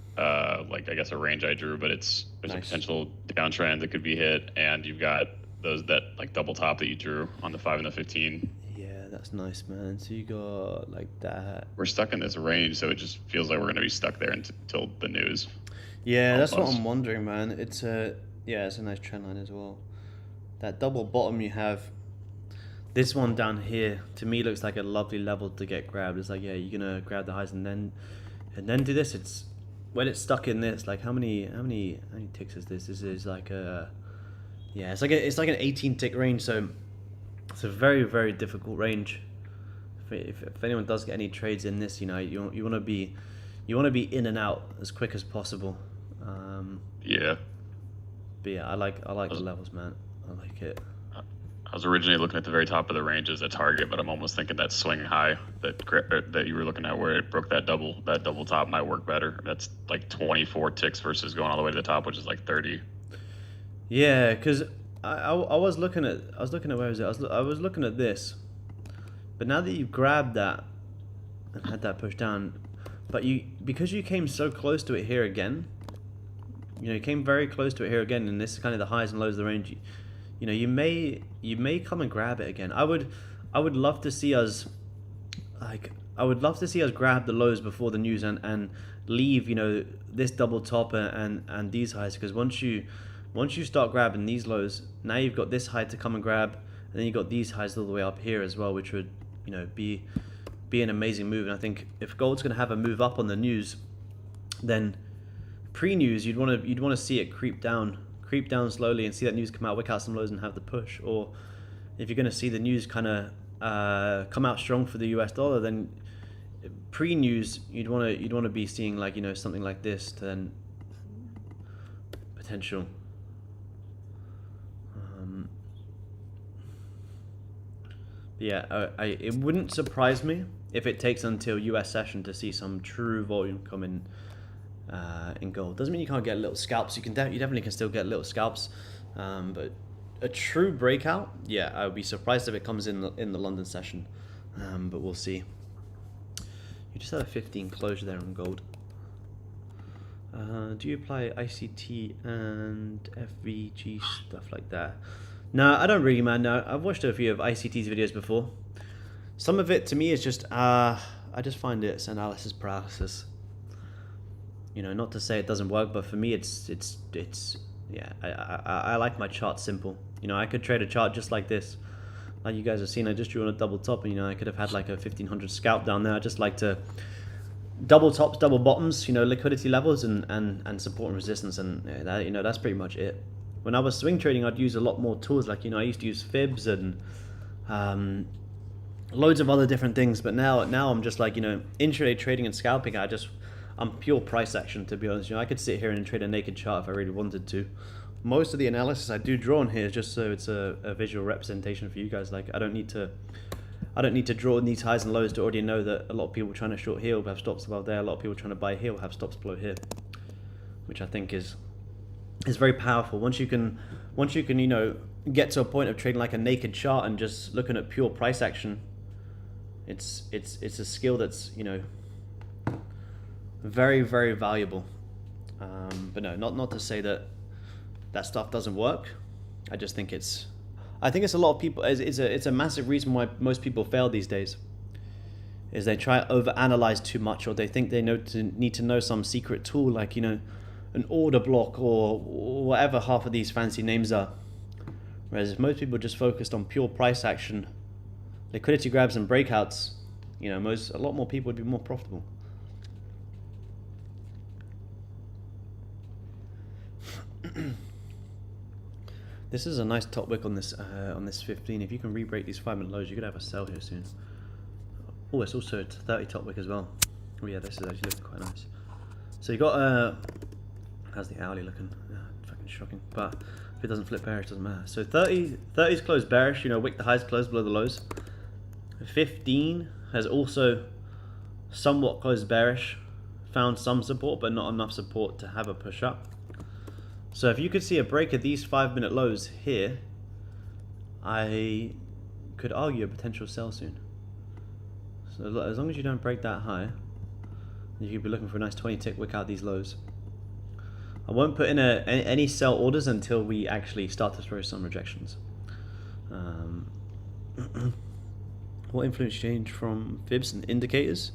like, I guess, a range I drew, but there's nice. A potential downtrend that could be hit, and you've got those that like double top that you drew on the 5 and the 15. Yeah, that's nice, man. So you got like that. We're stuck in this range, so it just feels like we're going to be stuck there until the news. Yeah, almost. That's what I'm wondering, man. It's a nice trend line as well. That double bottom you have, this one down here, to me looks like a lovely level to get grabbed. It's like, yeah, you're gonna grab the highs and then do this. It's when it's stuck in this, like how many ticks is this? This is like it's like an 18 tick range, so it's a very, very difficult range. If anyone does get any trades in this, you know, you want to be in and out as quick as possible. Yeah. But yeah, I like the levels, man. I like it. I was originally looking at the very top of the range as a target, but I'm almost thinking that swing high that you were looking at, where it broke that double top, might work better. That's like 24 ticks versus going all the way to the top, which is like 30. Yeah, because I was looking at where was it? I was looking at this, but now that you've grabbed that and had that push down, but because you came so close to it here again, you know, you came very close to it here again, and this is kind of the highs and lows of the range. You know, you may come and grab it again. I I would love to see us grab the lows before the news and leave, you know, this double top and these highs, because once you start grabbing these lows, now you've got this high to come and grab, and then you've got these highs all the way up here as well, which would, you know, be an amazing move. And I think if gold's going to have a move up on the news, then pre-news you'd want to see it creep down slowly and see that news come out, wick out some lows and have the push. Or if you're going to see the news kind of come out strong for the US dollar, then pre-news you'd want to be seeing, like, you know, something like this to then potential yeah, it wouldn't surprise me if it takes until US session to see some true volume come in gold. Doesn't mean you can't get little scalps. You definitely can still get little scalps, but a true breakout, yeah, I would be surprised if it comes in the London session, but we'll see. You just had a 15 closure there on gold. Do you apply ICT and FVG stuff like that? No, I don't really, man. No, I've watched a few of ICT's videos before. Some of it to me is just I just find it's analysis paralysis. You know, not to say it doesn't work, but for me it's yeah, I like my chart simple. You know, I could trade a chart just like this. Like you guys have seen, I just drew on a double top, and you know, I could have had like a 1500 scalp down there. I just like to double tops, double bottoms, you know, liquidity levels and support and resistance, and yeah, that, you know, that's pretty much it. When I was swing trading, I'd use a lot more tools, like, you know, I used to use fibs and loads of other different things, but now I'm just like, you know, intraday trading and scalping, I'm pure price action, to be honest. You know, I could sit here and trade a naked chart if I really wanted to. Most of the analysis I do draw on here is just so it's a visual representation for you guys. Like, I don't need to draw in these highs and lows to already know that a lot of people trying to short here will have stops above there, a lot of people trying to buy here will have stops below here, which I think is very powerful. Once you can, you know, get to a point of trading like a naked chart and just looking at pure price action, it's a skill that's, you know, very, very valuable. But no, not to say that stuff doesn't work. I just think it's a lot of people, it's a massive reason why most people fail these days, is they try to overanalyze too much, or they think they need to know some secret tool, like, you know, an order block or whatever half of these fancy names are. Whereas if most people just focused on pure price action, liquidity grabs and breakouts, you know, a lot more people would be more profitable. This is a nice top wick on this 15. If you can re-break these 5-minute lows, you could have a sell here soon. Oh, it's also a 30 top wick as well. Oh yeah, this is actually looking quite nice. So you got how's the hourly looking? Fucking shocking. But if it doesn't flip bearish, it doesn't matter. So 30's closed bearish. You know, wick the highs, closed below the lows. 15 has also somewhat closed bearish, found some support, but not enough support to have a push up. So if you could see a break of these 5-minute lows here, I could argue a potential sell soon. So as long as you don't break that high, you could be looking for a nice 20-tick wick out these lows. I won't put in any sell orders until we actually start to throw some rejections. What influence change from fibs and indicators?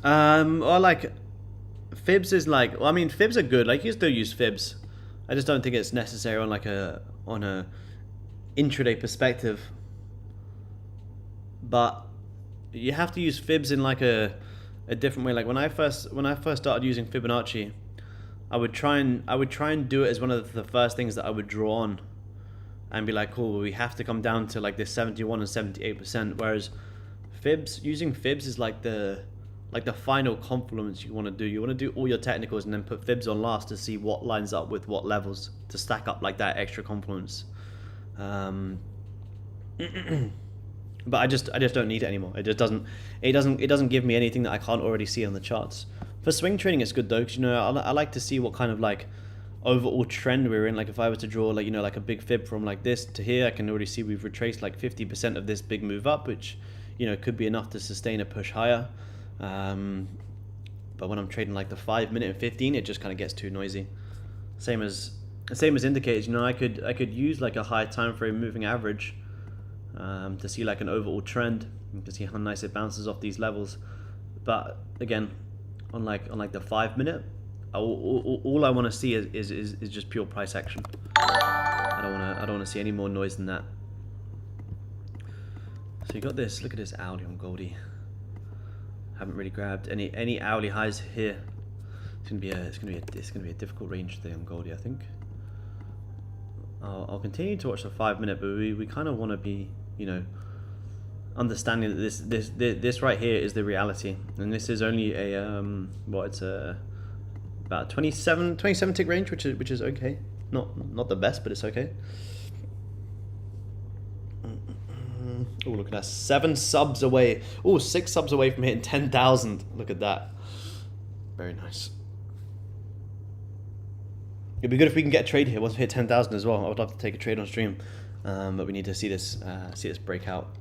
Well, like, fibs is like, well, I mean, fibs are good. Like, you still use fibs. I just don't think it's necessary on like a intraday perspective. But you have to use fibs in like a different way. Like when I first started using Fibonacci, I would try and do it as one of the first things that I would draw on, and be like, cool, we have to come down to like this 71 and 78%. Whereas using fibs is like the final confluence you want to do. You want to do all your technicals and then put fibs on last to see what lines up with what levels to stack up like that extra confluence. But I just don't need it anymore. It doesn't give me anything that I can't already see on the charts. For swing trading, it's good though, because, you know, I like to see what kind of like overall trend we're in. Like if I was to draw like, you know, like a big fib from like this to here, I can already see we've retraced like 50% of this big move up, which, you know, could be enough to sustain a push higher. But when I'm trading like the 5-minute and 15, it just kind of gets too noisy. Same as indicators. You know, I could use like a high time frame moving average, to see like an overall trend. You can see how nice it bounces off these levels. But again, on like the 5 minute, all I want to see is just pure price action. I don't want to see any more noise than that. So you got this. Look at this hourly on Goldie. Haven't really grabbed any hourly highs here. It's gonna be a difficult range today on Goldie, I think. I'll continue to watch the 5 minute, but we kind of want to be, you know, understanding that this right here is the reality, and this is only a it's a about 27 tick range, which is okay. Not the best, but it's okay. Oh, look at that, 7 subs away. Oh, 6 subs away from hitting 10,000. Look at that. Very nice. It'd be good if we can get a trade here once we hit 10,000 as well. I would love to take a trade on stream, but we need to see this break out.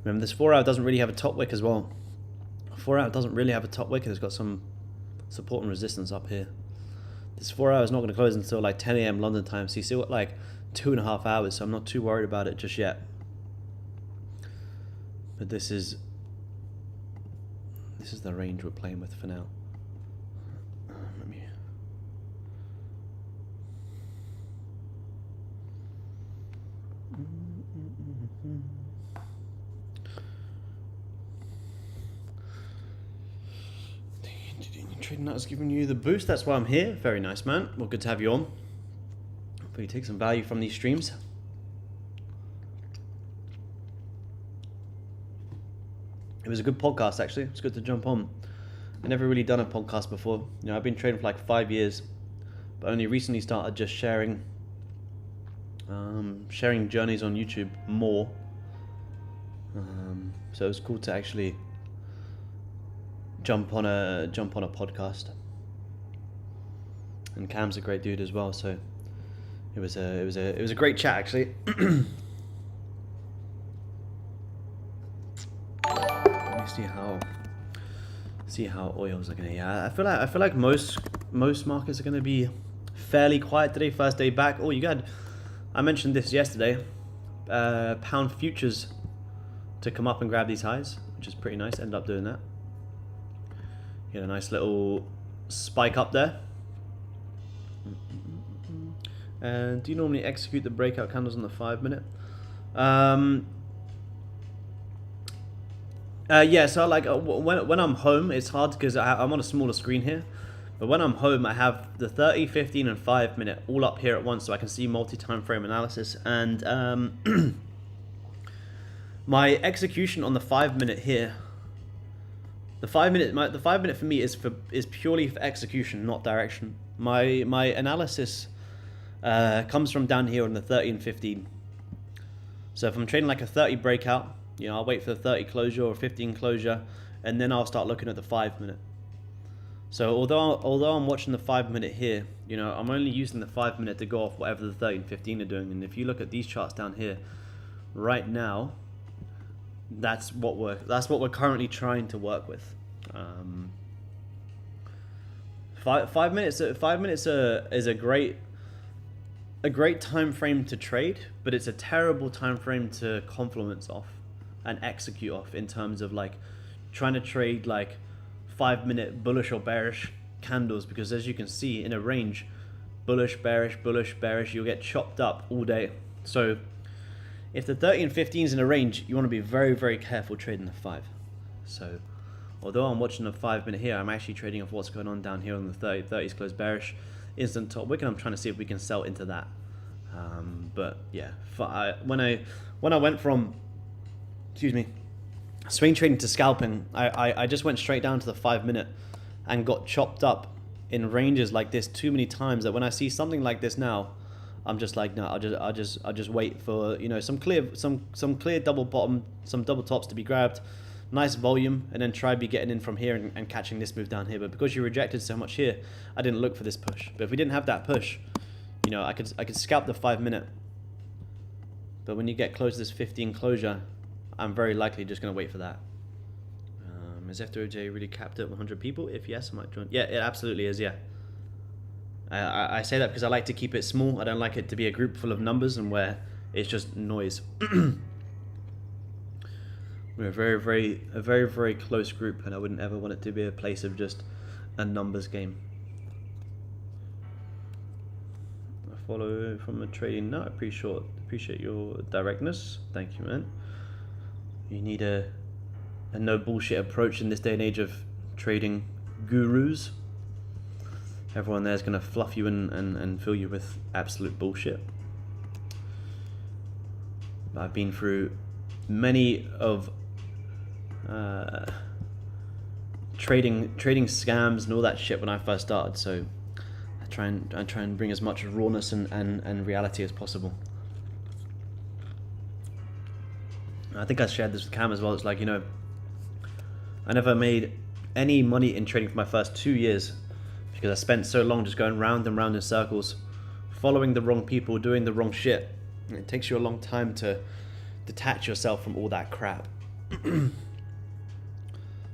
Remember, this 4 hour doesn't really have a top wick as well. 4 hour doesn't really have a top wick. It's got some support and resistance up here. This 4 hour is not going to close until like 10 AM London time, so you still got like 2.5 hours, so I'm not too worried about it just yet. But this is the range we're playing with for now. Let me. Trading Nut has given you the boost. That's why I'm here. Very nice, man. Well, good to have you on. Hopefully you take some value from these streams. It was a good podcast, actually. It's good to jump on. I've never really done a podcast before. You know, I've been trading for like 5 years, but only recently started just sharing journeys on YouTube more. So it was cool to actually jump on a podcast. And Cam's a great dude as well, so it was a great chat actually. See how oils are gonna. Yeah, I feel like most markets are gonna be fairly quiet today. First day back. Oh, you got. I mentioned this yesterday. Pound futures to come up and grab these highs, which is pretty nice. Ended up doing that. Get a nice little spike up there. And do you normally execute the breakout candles on the 5 minute? Yeah, so like when I'm home, it's hard because I'm on a smaller screen here. But when I'm home, I have the 30, 15, and 5 minute all up here at once, so I can see multi-time frame analysis. And my execution on the 5 minute here, the 5 minute for me is purely for execution, not direction. My analysis comes from down here on the 30 and 15. So if I'm trading like a 30 breakout, you know, I'll wait for the 30 closure or 15 closure, and then I'll start looking at the 5 minute. So although I'm watching the 5 minute here, you know, I'm only using the 5 minute to go off whatever the 30 and 15 are doing. And if you look at these charts down here, right now, that's what we're currently trying to work with. 5 minutes is a great time frame to trade, but it's a terrible time frame to confluence off and execute off in terms of like trying to trade like 5 minute bullish or bearish candles, because as you can see in a range, bullish, bearish, you'll get chopped up all day. So if the 30 and 15 is in a range, you want to be very, very careful trading the 5. So although I'm watching the 5 minute here, I'm actually trading off what's going on down here on the 30. 30's closed bearish, instant top wick, and I'm trying to see if we can sell into that. But yeah, when I went from, swing trading to scalping, I just went straight down to the 5 minute and got chopped up in ranges like this too many times that when I see something like this now, I'm just like, no, I'll just wait for, you know, some clear double bottom, some double tops to be grabbed, nice volume, and then try be getting in from here and catching this move down here. But because you rejected so much here, I didn't look for this push. But if we didn't have that push, you know, I could scalp the 5 minute. But when you get close to this 15 closure, I'm very likely just going to wait for that. Is F2OJ really capped at 100 people? If yes, I might join. Yeah, it absolutely is, yeah. I say that because I like to keep it small. I don't like it to be a group full of numbers and where it's just noise. We're a very close group, and I wouldn't ever want it to be a place of just a numbers game. I follow from a trading nut. Appreciate your directness. Thank you, man. You need a no bullshit approach in this day and age of trading gurus. Everyone there is going to fluff you and fill you with absolute bullshit. I've been through many of trading scams and all that shit when I first started, so I try and bring as much rawness and reality as possible. I think I shared this with Cam as well. It's like, you know, I never made any money in trading for my first 2 years because I spent so long just going round and round in circles, following the wrong people, doing the wrong shit. And it takes you a long time to detach yourself from all that crap.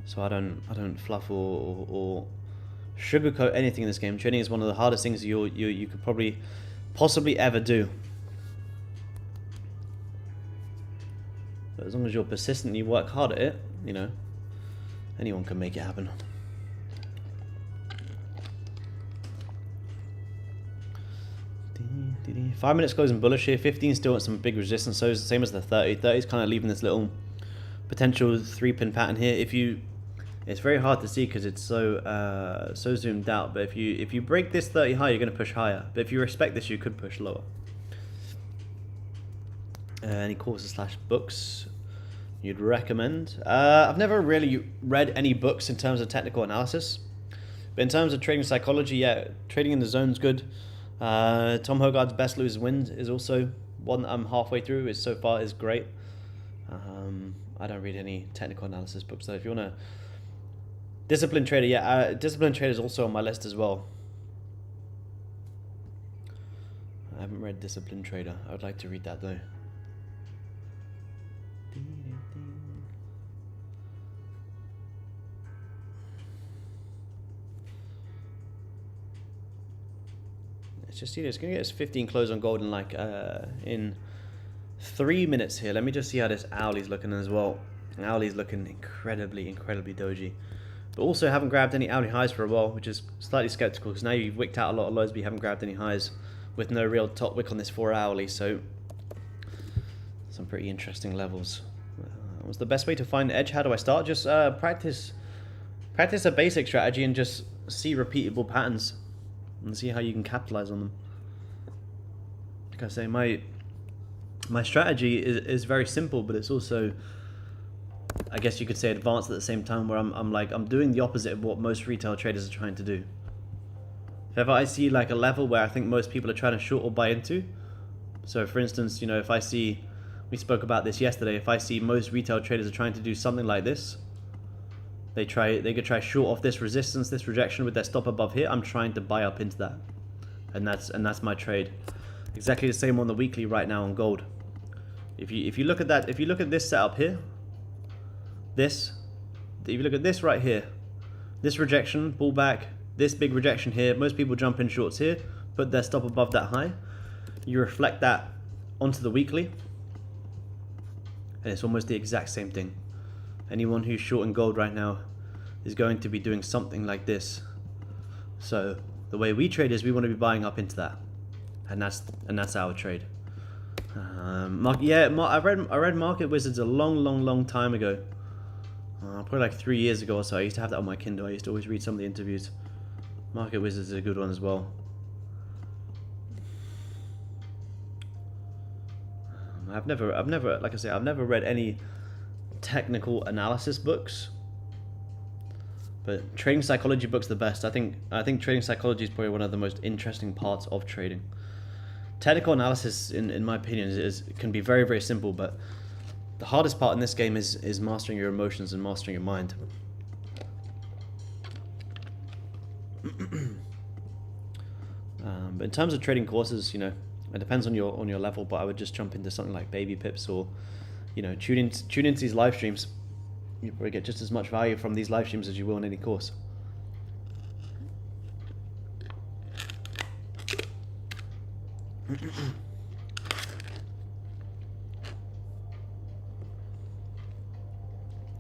So I don't fluff or sugarcoat anything in this game. Trading is one of the hardest things you could possibly ever do. But as long as you're persistent and you work hard at it, you know, anyone can make it happen. Five minutes closing bullish here. 15 still at some big resistance. So it's the same as the 30. 30 is kind of leaving this little potential 3-pin pattern here. It's very hard to see because it's so zoomed out. But if you break this 30 high, you're going to push higher. But if you respect this, you could push lower. Any courses / books you'd recommend? I've never really read any books in terms of technical analysis. But in terms of trading psychology, yeah, Trading in the Zone's good. Tom Hogarth's Best Losers Wins is also one that I'm halfway through. So far is great. I don't read any technical analysis books though. If you want to Disciplined Trader, yeah, Disciplined Trader is also on my list as well. I haven't read Disciplined Trader. I would like to read that though. Let's just see this. It's going to get us 15 close on gold in like in 3 minutes here. Let me just see how this Owlie's looking as well. Owlie's looking incredibly doji. But also haven't grabbed any Owlie highs for a while, which is slightly skeptical because now you've wicked out a lot of lows, but you haven't grabbed any highs with no real top wick on this 4 Owlie. So some pretty interesting levels. What's the best way to find edge? How do I start? Just practice a basic strategy and just see repeatable patterns and see how you can capitalize on them. Like I say, my strategy is very simple, but it's also, I guess you could say, advanced at the same time, where I'm doing the opposite of what most retail traders are trying to do. If ever I see like a level where I think most people are trying to short or buy into, so for instance, you know, if I see, we spoke about this yesterday, if I see most retail traders are trying to do something like this, they could try short off this resistance, this rejection with their stop above here. I'm trying to buy up into that, and that's my trade. Exactly the same on the weekly right now on gold. If you look at that, if you look at this setup here, if you look at this right here, this rejection, pullback, this big rejection here, most people jump in shorts here, put their stop above that high. You reflect that onto the weekly, and it's almost the exact same thing. Anyone who's short in gold right now is going to be doing something like this. So the way we trade is we want to be buying up into that, and that's our trade. I read Market Wizards a long time ago. Probably like 3 years ago or so. I used to have that on my Kindle. I used to always read some of the interviews. Market Wizards is a good one as well. I've never, like I say, I've never read any technical analysis books, but trading psychology books are the best. I think trading psychology is probably one of the most interesting parts of trading. Technical analysis, in my opinion, can be very simple, but the hardest part in this game is mastering your emotions and mastering your mind. But in terms of trading courses, you know, it depends on your level. But I would just jump into something like Baby Pips, or, you know, tune into these live streams. You probably get just as much value from these live streams as you will in any course.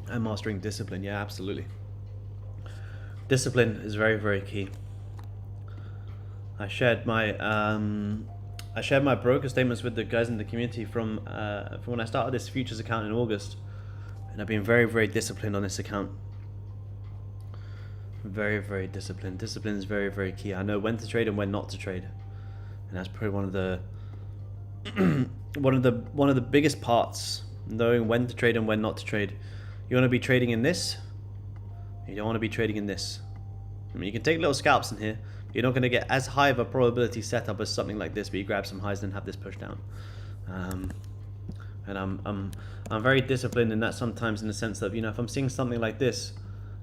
And mastering discipline, yeah, absolutely. Discipline is very, very key. I shared my broker statements with the guys in the community from when I started this futures account in August, and I've been very, very disciplined on this account. Very, very disciplined. Discipline is very, very key. I know when to trade and when not to trade, and that's probably one of the one of the biggest parts. Knowing when to trade and when not to trade. You want to be trading in this. You don't want to be trading in this. I mean, you can take little scalps in here. But you're not going to get as high of a probability setup as something like this, where you grab some highs and have this push down. And I'm very disciplined in that sometimes, in the sense that, you know, if I'm seeing something like this,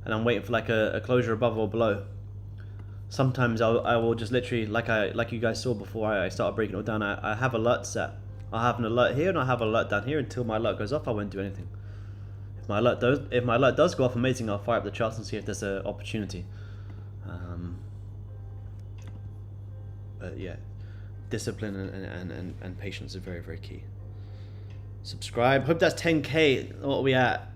and I'm waiting for like a closure above or below, sometimes I will just literally, like you guys saw before I started breaking it all down, I have alerts set. I'll have an alert here and I'll have an alert down here. Until my alert goes off, I won't do anything. If my alert does go off, amazing, I'll fire up the charts and see if there's an opportunity. But yeah, discipline and patience are very, very key. Subscribe. Hope that's 10k. What are we at?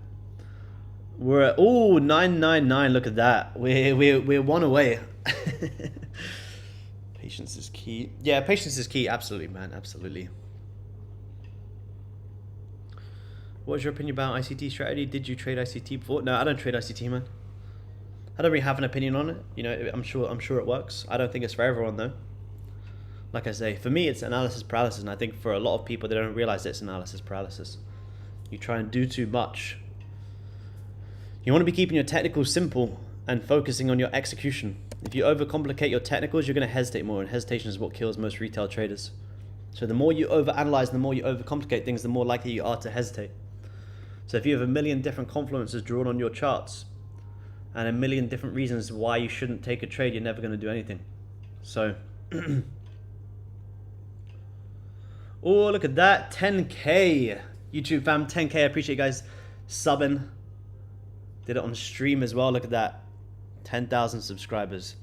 We're at 999. Look at that. We're one away. Patience is key. Yeah, patience is key. Absolutely, man. Absolutely. What's your opinion about ICT strategy? Did you trade ICT before? No, I don't trade ICT, man. I don't really have an opinion on it. You know, I'm sure it works. I don't think it's for everyone though. Like I say, for me, it's analysis paralysis, and I think for a lot of people, they don't realize it's analysis paralysis. You try and do too much. You want to be keeping your technicals simple and focusing on your execution. If you overcomplicate your technicals, you're going to hesitate more, and hesitation is what kills most retail traders. So the more you overanalyze, the more you overcomplicate things, the more likely you are to hesitate. So if you have a million different confluences drawn on your charts and a million different reasons why you shouldn't take a trade, you're never going to do anything. So, oh, look at that, 10k. YouTube fam, 10k. I appreciate you guys subbing. Did it on stream as well. Look at that, 10,000 subscribers.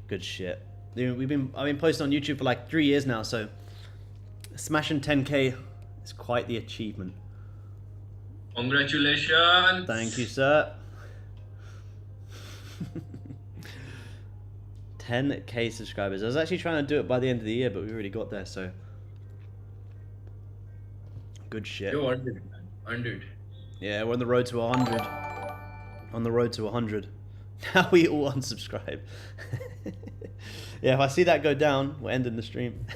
Good shit. I've been posting on YouTube for like 3 years now, so smashing 10k is quite the achievement. Congratulations. Thank you, sir. 10k subscribers. I was actually trying to do it by the end of the year, but we already got there, so good shit. You earned it, man. Earned it. Yeah, we're on the road to 100. On the road to 100. Now we all unsubscribe. Yeah, if I see that go down, we're ending the stream.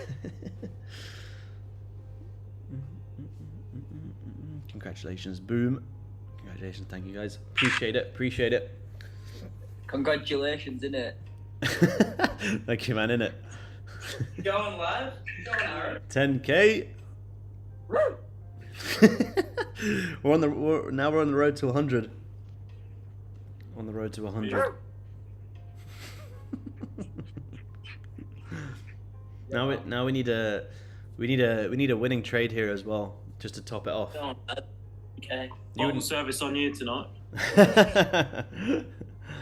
Congratulations, boom. Congratulations, thank you guys. Appreciate it, appreciate it. Congratulations, innit? Thank you, man, innit? Going live? Going hard? 10k. We're on the road to 100. On the road to 100. Now we need a winning trade here as well, just to top it off. Okay. Bottom service on you tonight.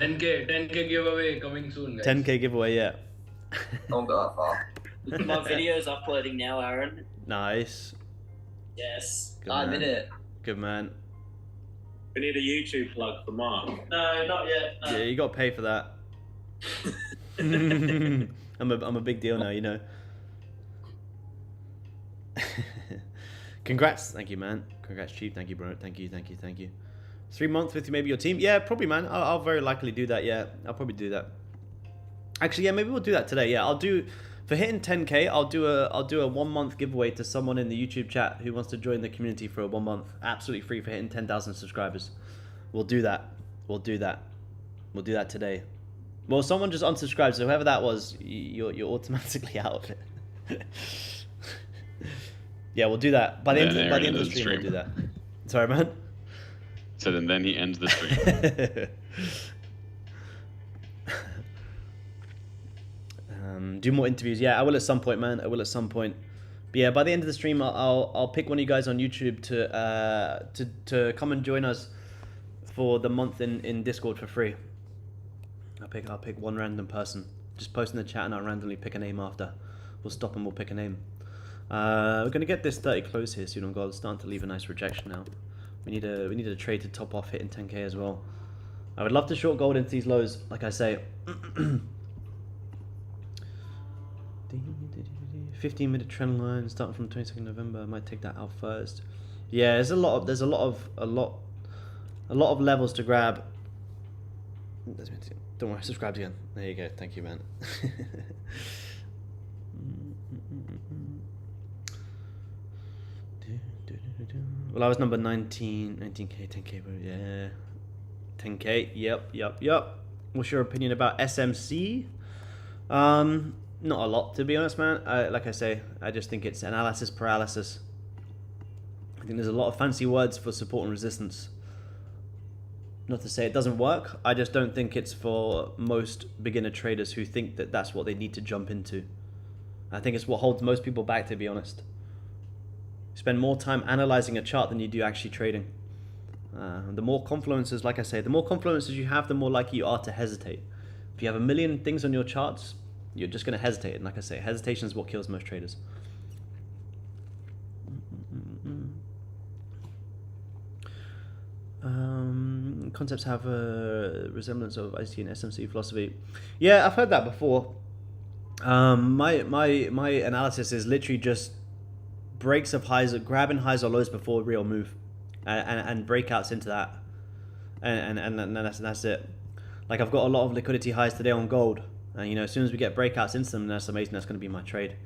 10k giveaway coming soon, guys. 10k giveaway, yeah. Don't go that far. My video's uploading now, Aaron. Nice. Yes. Good I'm man. in it. Good man. We need a YouTube plug for Mark. No, not yet. Yeah, you got to pay for that. I'm a big deal now, you know. Congrats, thank you, man. Congrats, Chief. Thank you, bro. Thank you. 3 months with maybe your team. Yeah, probably, man. I'll very likely do that. Yeah, I'll probably do that. Actually, yeah, maybe we'll do that today. Yeah, I'll do for hitting 10k. I'll do a 1 month giveaway to someone in the YouTube chat who wants to join the community for a 1 month, absolutely free, for hitting 10,000 subscribers. We'll do that. We'll do that today. Well, someone just unsubscribed, so whoever that was, you're automatically out of it. Yeah, we'll do that by the end of the stream. We'll do that. Sorry, man. So then he ends the stream. Do more interviews. Yeah, I will at some point, man. I will at some point. But yeah, by the end of the stream, I'll pick one of you guys on YouTube to come and join us for the month in Discord for free. I'll pick one random person. Just post in the chat and I'll randomly pick a name after. We'll stop and we'll pick a name. We're gonna get this 30 close here soon on gold. It's starting to leave a nice rejection now. We need a trade to top off hitting 10k as well. I would love to short gold into these lows, like I say. 15-minute trend line starting from 22nd November. I might take that out first. Yeah, there's a lot of levels to grab. Don't worry, subscribed again. There you go. Thank you, man. Well, I was number 19k, 10k, yeah. 10k, yep. What's your opinion about SMC? Not a lot, to be honest, man. Like I say, I just think it's analysis paralysis. I think there's a lot of fancy words for support and resistance. Not to say it doesn't work, I just don't think it's for most beginner traders who think that that's what they need to jump into. I think it's what holds most people back, to be honest. You spend more time analyzing a chart than you do actually trading. The more confluences, like I say, the more confluences you have, the more likely you are to hesitate. If you have a million things on your charts, you're just going to hesitate. And like I say, hesitation is what kills most traders. Concepts have a resemblance of ICT and SMC philosophy. Yeah, I've heard that before. My analysis is literally just breaks of highs, grabbing highs or lows before a real move, and breakouts into that, and that's it. Like I've got a lot of liquidity highs today on gold, and you know, as soon as we get breakouts into them, that's amazing. That's going to be my trade.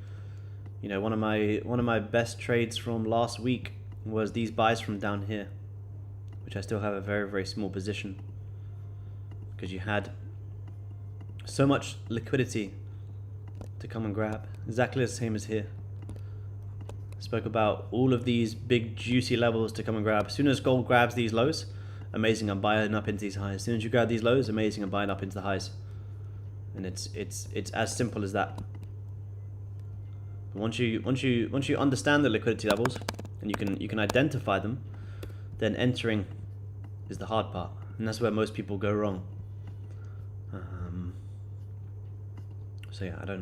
You know, one of my best trades from last week was these buys from down here, which I still have a very, very small position, because you had so much liquidity to come and grab. Exactly the same as here. Spoke about all of these big juicy levels to come and grab. As soon as gold grabs these lows, amazing, I'm buying up into these highs. As soon as you grab these lows, amazing, I'm buying up into the highs. And it's as simple as that. But once you understand the liquidity levels and you can identify them, then entering is the hard part, and that's where most people go wrong. So yeah,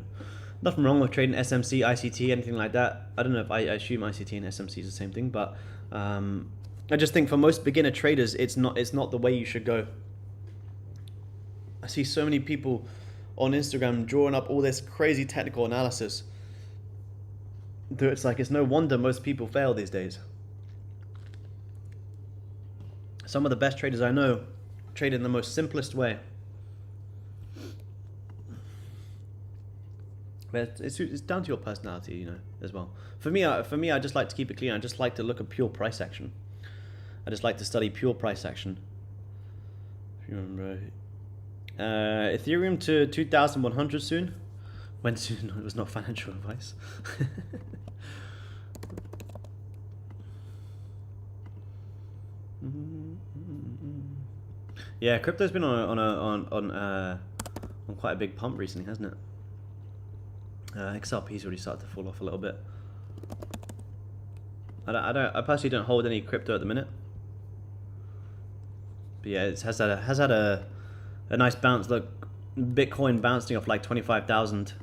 nothing wrong with trading SMC, ICT, anything like that. I don't know if I assume ICT and SMC is the same thing, but I just think for most beginner traders, it's not the way you should go. I see so many people on Instagram drawing up all this crazy technical analysis. It's like, it's no wonder most people fail these days. Some of the best traders I know trade in the most simplest way. But it's down to your personality, you know, as well. For me, I just like to keep it clean. I just like to look at pure price action. I just like to study pure price action. If you remember, Ethereum to 2,100 soon. When soon? It was not financial advice. Yeah, crypto's been on quite a big pump recently, hasn't it? XRP's already started to fall off a little bit. I personally don't hold any crypto at the minute. But yeah, it has had a nice bounce. Look, Bitcoin bouncing off like 25,000.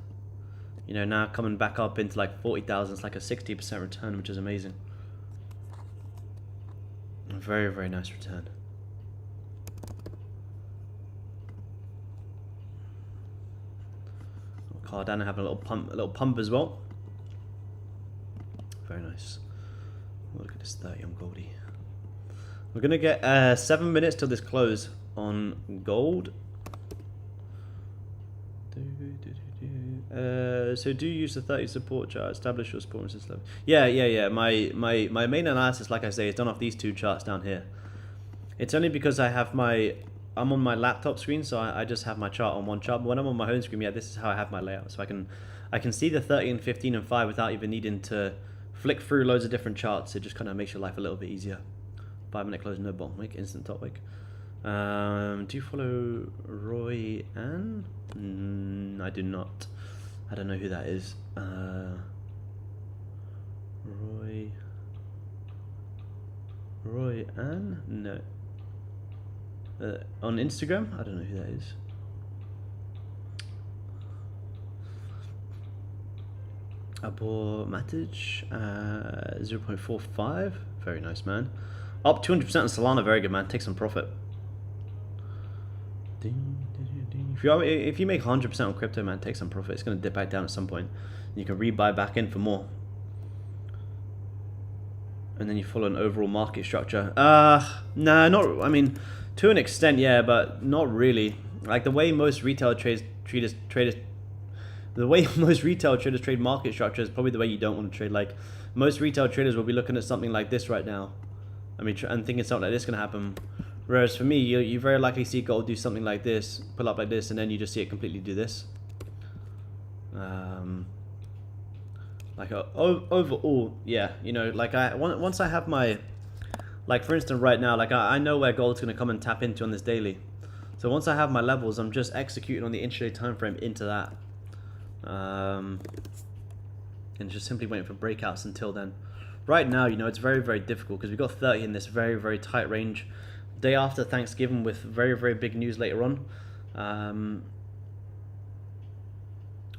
You know, now coming back up into like 40,000. It's like a 60% return, which is amazing. A very, very nice return. Cardano having a little pump as well. Very nice. Look at this 30 on Goldie. We're gonna get 7 minutes till this close on gold. So do you use the 30 support chart, establish your support resistance level? Yeah. My main analysis, like I say, is done off these two charts down here. It's only because I'm on my laptop screen, so I just have my chart on one chart. But when I'm on my home screen, yeah, this is how I have my layout. So I can see the 30 and 15 and 5 without even needing to flick through loads of different charts. It just kind of makes your life a little bit easier. 5 minute close, no bottom wick, instant top wick. Do you follow Roy Ann? I do not. I don't know who that is. Roy Ann? No. On Instagram? I don't know who that is. Abor Matic, 0.45. Very nice, man. Up 200% on Solana. Very good, man. Take some profit. If you make 100% on crypto, man, take some profit. It's going to dip back down at some point. You can rebuy back in for more. And then you follow an overall market structure. Nah, not. I mean, to an extent, yeah, but not really. Like the way most retail traders trade market structure is probably the way you don't want to trade. Like most retail traders will be looking at something like this right now. I mean, and thinking something like this is gonna happen. Whereas for me, you very likely see gold do something like this, pull up like this, and then you just see it completely do this. Like overall, yeah, you know, like once I have my, like for instance right now, like I know where gold's gonna come and tap into on this daily. So once I have my levels, I'm just executing on the intraday time frame into that. And just simply waiting for breakouts until then. Right now, you know, it's very, very difficult because we've got 30 in this very, very tight range. Day after Thanksgiving with very, very big news later on.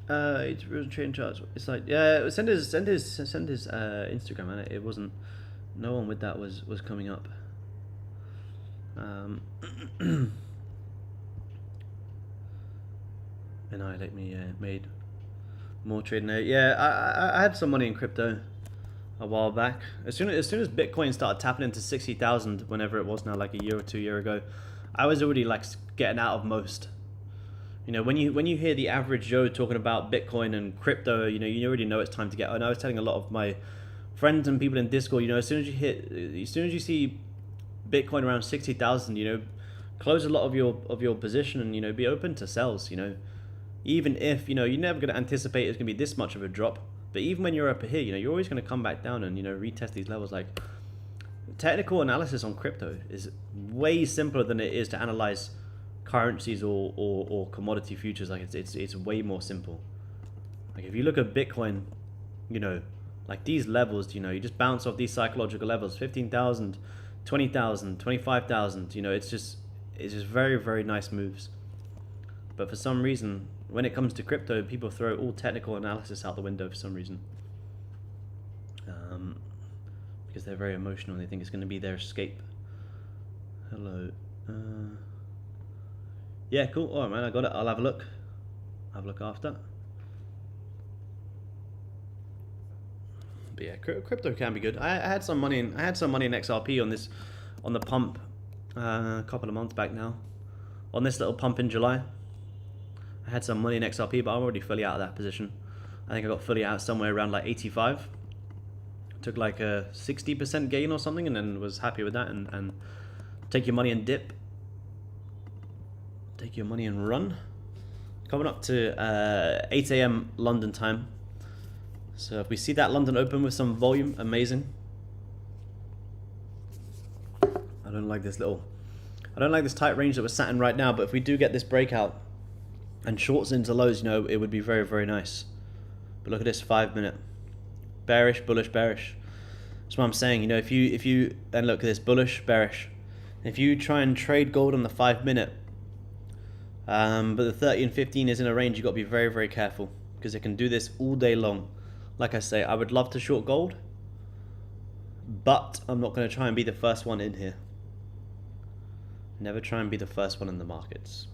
It's real trading charts. It's like, yeah, send his Instagram, man. It wasn't, no one with that was coming up. Annihilate me, made more trading. Yeah, I had some money in crypto a while back. As soon as Bitcoin started tapping into 60,000, whenever it was now, like a year or 2 years ago, I was already like getting out of most. You know, when you hear the average Joe talking about Bitcoin and crypto, you know, you already know it's time to get. And I was telling a lot of my friends and people in Discord, you know, as soon as you see Bitcoin around 60,000, you know, close a lot of your position and, you know, be open to sells. You know, even if, you know, you're never going to anticipate it's going to be this much of a drop. But even when you're up here, you know, you're always going to come back down and, you know, retest these levels. Like, technical analysis on crypto is way simpler than it is to analyze currencies or commodity futures. Like, it's way more simple. Like, if you look at Bitcoin, you know, like these levels, you know, you just bounce off these psychological levels, 15,000, 20,000, 25,000, you know, it's just very, very nice moves. But for some reason, when it comes to crypto, people throw all technical analysis out the window for some reason. Because they're very emotional and they think it's going to be their escape. Hello. Yeah, cool. Alright, man, I got it. I'll have a look. Have a look after. But yeah, crypto can be good. I had some money in XRP on the pump a couple of months back now. On this little pump in July. I had some money in XRP, but I'm already fully out of that position. I think I got fully out somewhere around like 85. Took like a 60% gain or something, and then was happy with that. And take your money and dip. Take your money and run. Coming up to 8 AM London time. So if we see that London open with some volume, amazing. I don't like this tight range that we're sat in right now, but if we do get this breakout and shorts into lows, you know, it would be very, very nice. But look at this 5 minute. Bearish, bullish, bearish. That's what I'm saying. You know, if you and look at this, bullish, bearish. If you try and trade gold on the 5 minute, but the 30 and 15 is in a range, you've got to be very, very careful because it can do this all day long. Like I say, I would love to short gold, but I'm not going to try and be the first one in here. Never try and be the first one in the markets.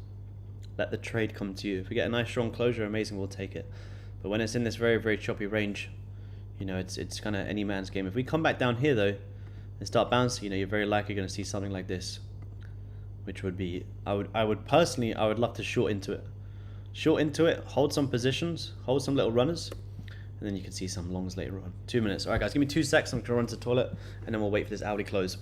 Let the trade come to you. If we get a nice strong closure, amazing, we'll take it. But when it's in this very, very choppy range, you know, it's kind of any man's game. If we come back down here though and start bouncing, you know, you're very likely going to see something like this, which would be, I would personally love to short into it. Short into it, hold some positions, hold some little runners, and then you can see some longs later on. 2 minutes. All right, guys, give me 2 secs. I'm going to run to the toilet, and then we'll wait for this Audi close.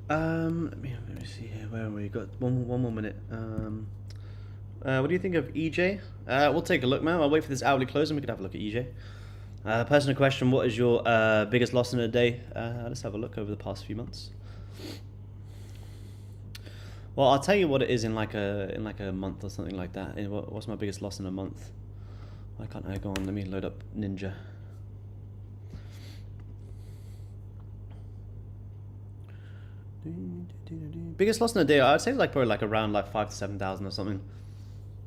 Let me see here. Where we got one more minute. What do you think of EJ? We'll take a look, man. I'll wait for this hourly close and we can have a look at EJ. Personal question: what is your biggest loss in a day? Let's have a look over the past few months. Well, I'll tell you what it is in like a month or something like that. What's my biggest loss in a month? Why can't I go on? Let me load up Ninja. Biggest loss in a day, I'd say like probably like around like 5,000 to 7,000 or something.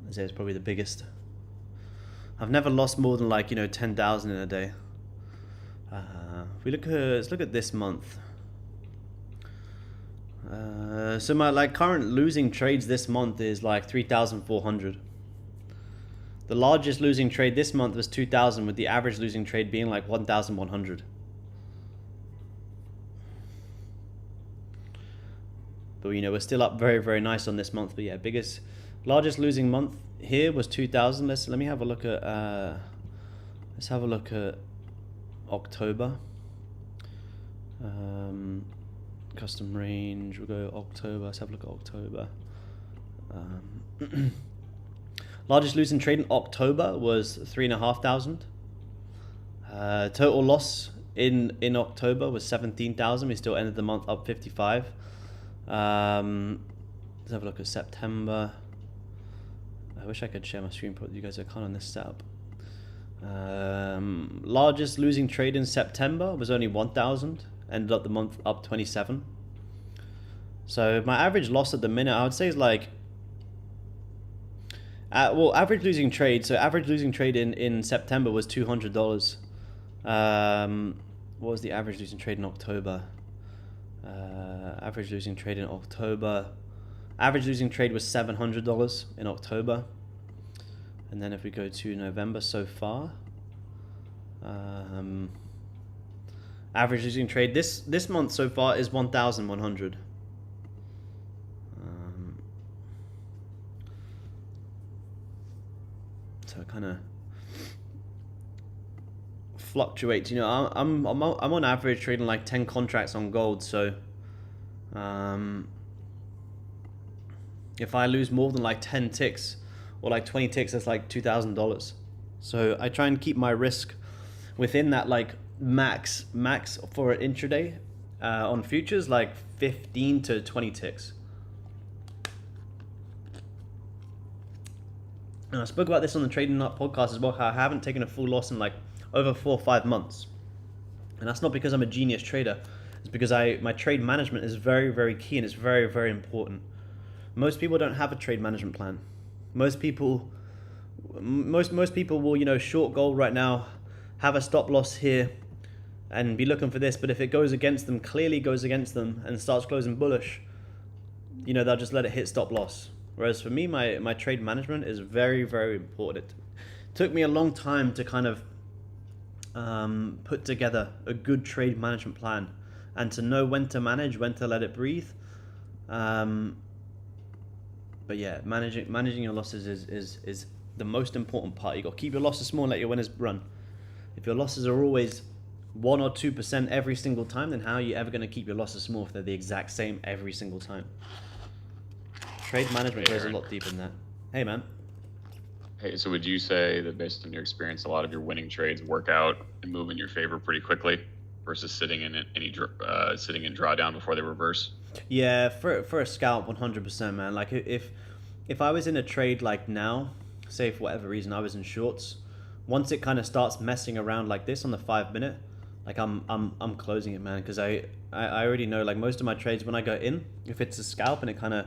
I'd say it's probably the biggest. I've never lost more than like 10,000 in a day. If we let's look at this month. So my like current losing trades this month is like 3,400. The largest losing trade this month was 2,000, with the average losing trade being like 1,100. But we're still up very, very nice on this month. But yeah, largest losing month here was 2,000. Let me have a look at let's have a look at October. Custom range. We'll go October. Let's have a look at October. Largest losing trade in October was 3,500. Total loss in October was 17,000. We still ended the month up 55. Let's have a look at September. I wish I could share my screen, but you guys are kind of on this setup. Largest losing trade in September was only 1,000. Ended up the month up 27. So my average loss at the minute, I would say, is like average losing trade. So average losing trade in September was $200. What was the average losing trade in October? Average losing trade in October. Average losing trade was $700 in October. And then if we go to November so far, average losing trade this month so far is 1,100. So it kind of fluctuates. I'm on average trading like 10 contracts on gold. So if I lose more than like 10 ticks or like 20 ticks, that's like $2,000. So I try and keep my risk within that like max for an intraday on futures, like 15 to 20 ticks. And I spoke about this on the Trading Nut podcast as well, how I haven't taken a full loss in like over 4 or 5 months. And that's not because I'm a genius trader. It's because my trade management is very, very key, and it's very, very important. Most people don't have a trade management plan. Most people will, short gold right now, have a stop loss here and be looking for this, but if it goes against them, clearly goes against them and starts closing bullish, they'll just let it hit stop loss. Whereas for me, my trade management is very, very important. It took me a long time to kind of put together a good trade management plan and to know when to manage, when to let it breathe. But yeah, managing your losses is the most important part. You got to keep your losses small and let your winners run. If your losses are always 1 or 2% every single time, then how are you ever going to keep your losses small if they're the exact same every single time? Trade management goes a lot deeper than that. Hey, man. Hey, so would you say that based on your experience, a lot of your winning trades work out and move in your favor pretty quickly versus sitting in drawdown before they reverse? Yeah, for a scalp, 100%, man. Like if I was in a trade like now, say for whatever reason I was in shorts, once it kind of starts messing around like this on the 5 minute, like I'm closing it, man, because I already know, like most of my trades when I go in, if it's a scalp and it kind of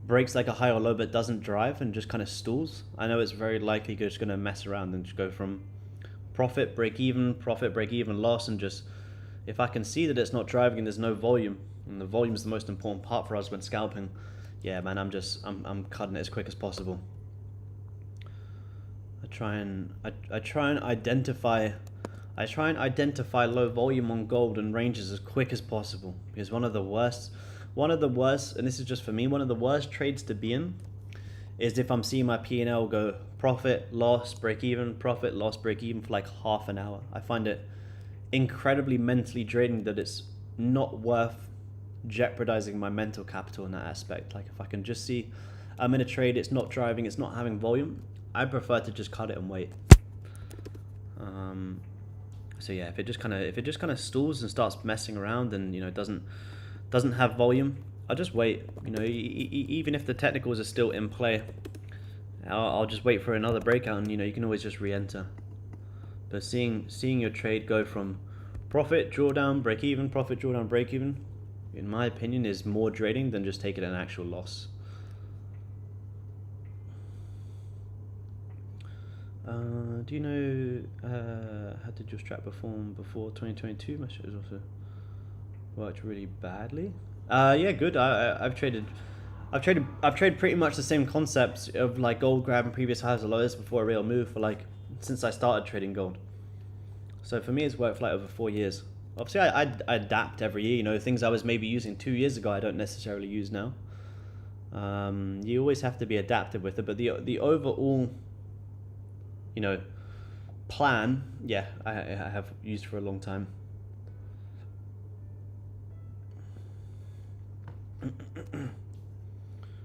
breaks like a high or low but doesn't drive and just kind of stalls, I know it's very likely just going to mess around and just go from profit, break even, loss, and just, if I can see that it's not driving and there's no volume, and the volume is the most important part for us when scalping, yeah, man, I'm cutting it as quick as possible. I try and identify low volume on gold and ranges as quick as possible, because one of the worst, and this is just for me, one of the worst trades to be in is if I'm seeing my P&L go profit, loss, break even, profit, loss, break even for like half an hour. I find it incredibly mentally draining that it's not worth jeopardizing my mental capital in that aspect. Like if I can just see I'm in a trade, it's not driving, it's not having volume, I prefer to just cut it and wait. So yeah, if it just kind of stalls and starts messing around and, you know, doesn't have volume, I'll just wait. You know, even if the technicals are still in play, I'll just wait for another breakout, and, you know, you can always just re-enter. But seeing your trade go from profit, drawdown, break even, profit, drawdown, break even, in my opinion, is more draining than just taking an actual loss. Do you know how did your strat perform before 2022? My shows also worked really badly. Yeah, good. I've traded pretty much the same concepts of like gold grabbing previous highs or lows before a real move for like since I started trading gold. So for me, it's worked for like over 4 years. Obviously, I adapt every year. You know, things I was maybe using 2 years ago, I don't necessarily use now. You always have to be adaptive with it, but the overall, you know, plan, yeah, I have used for a long time.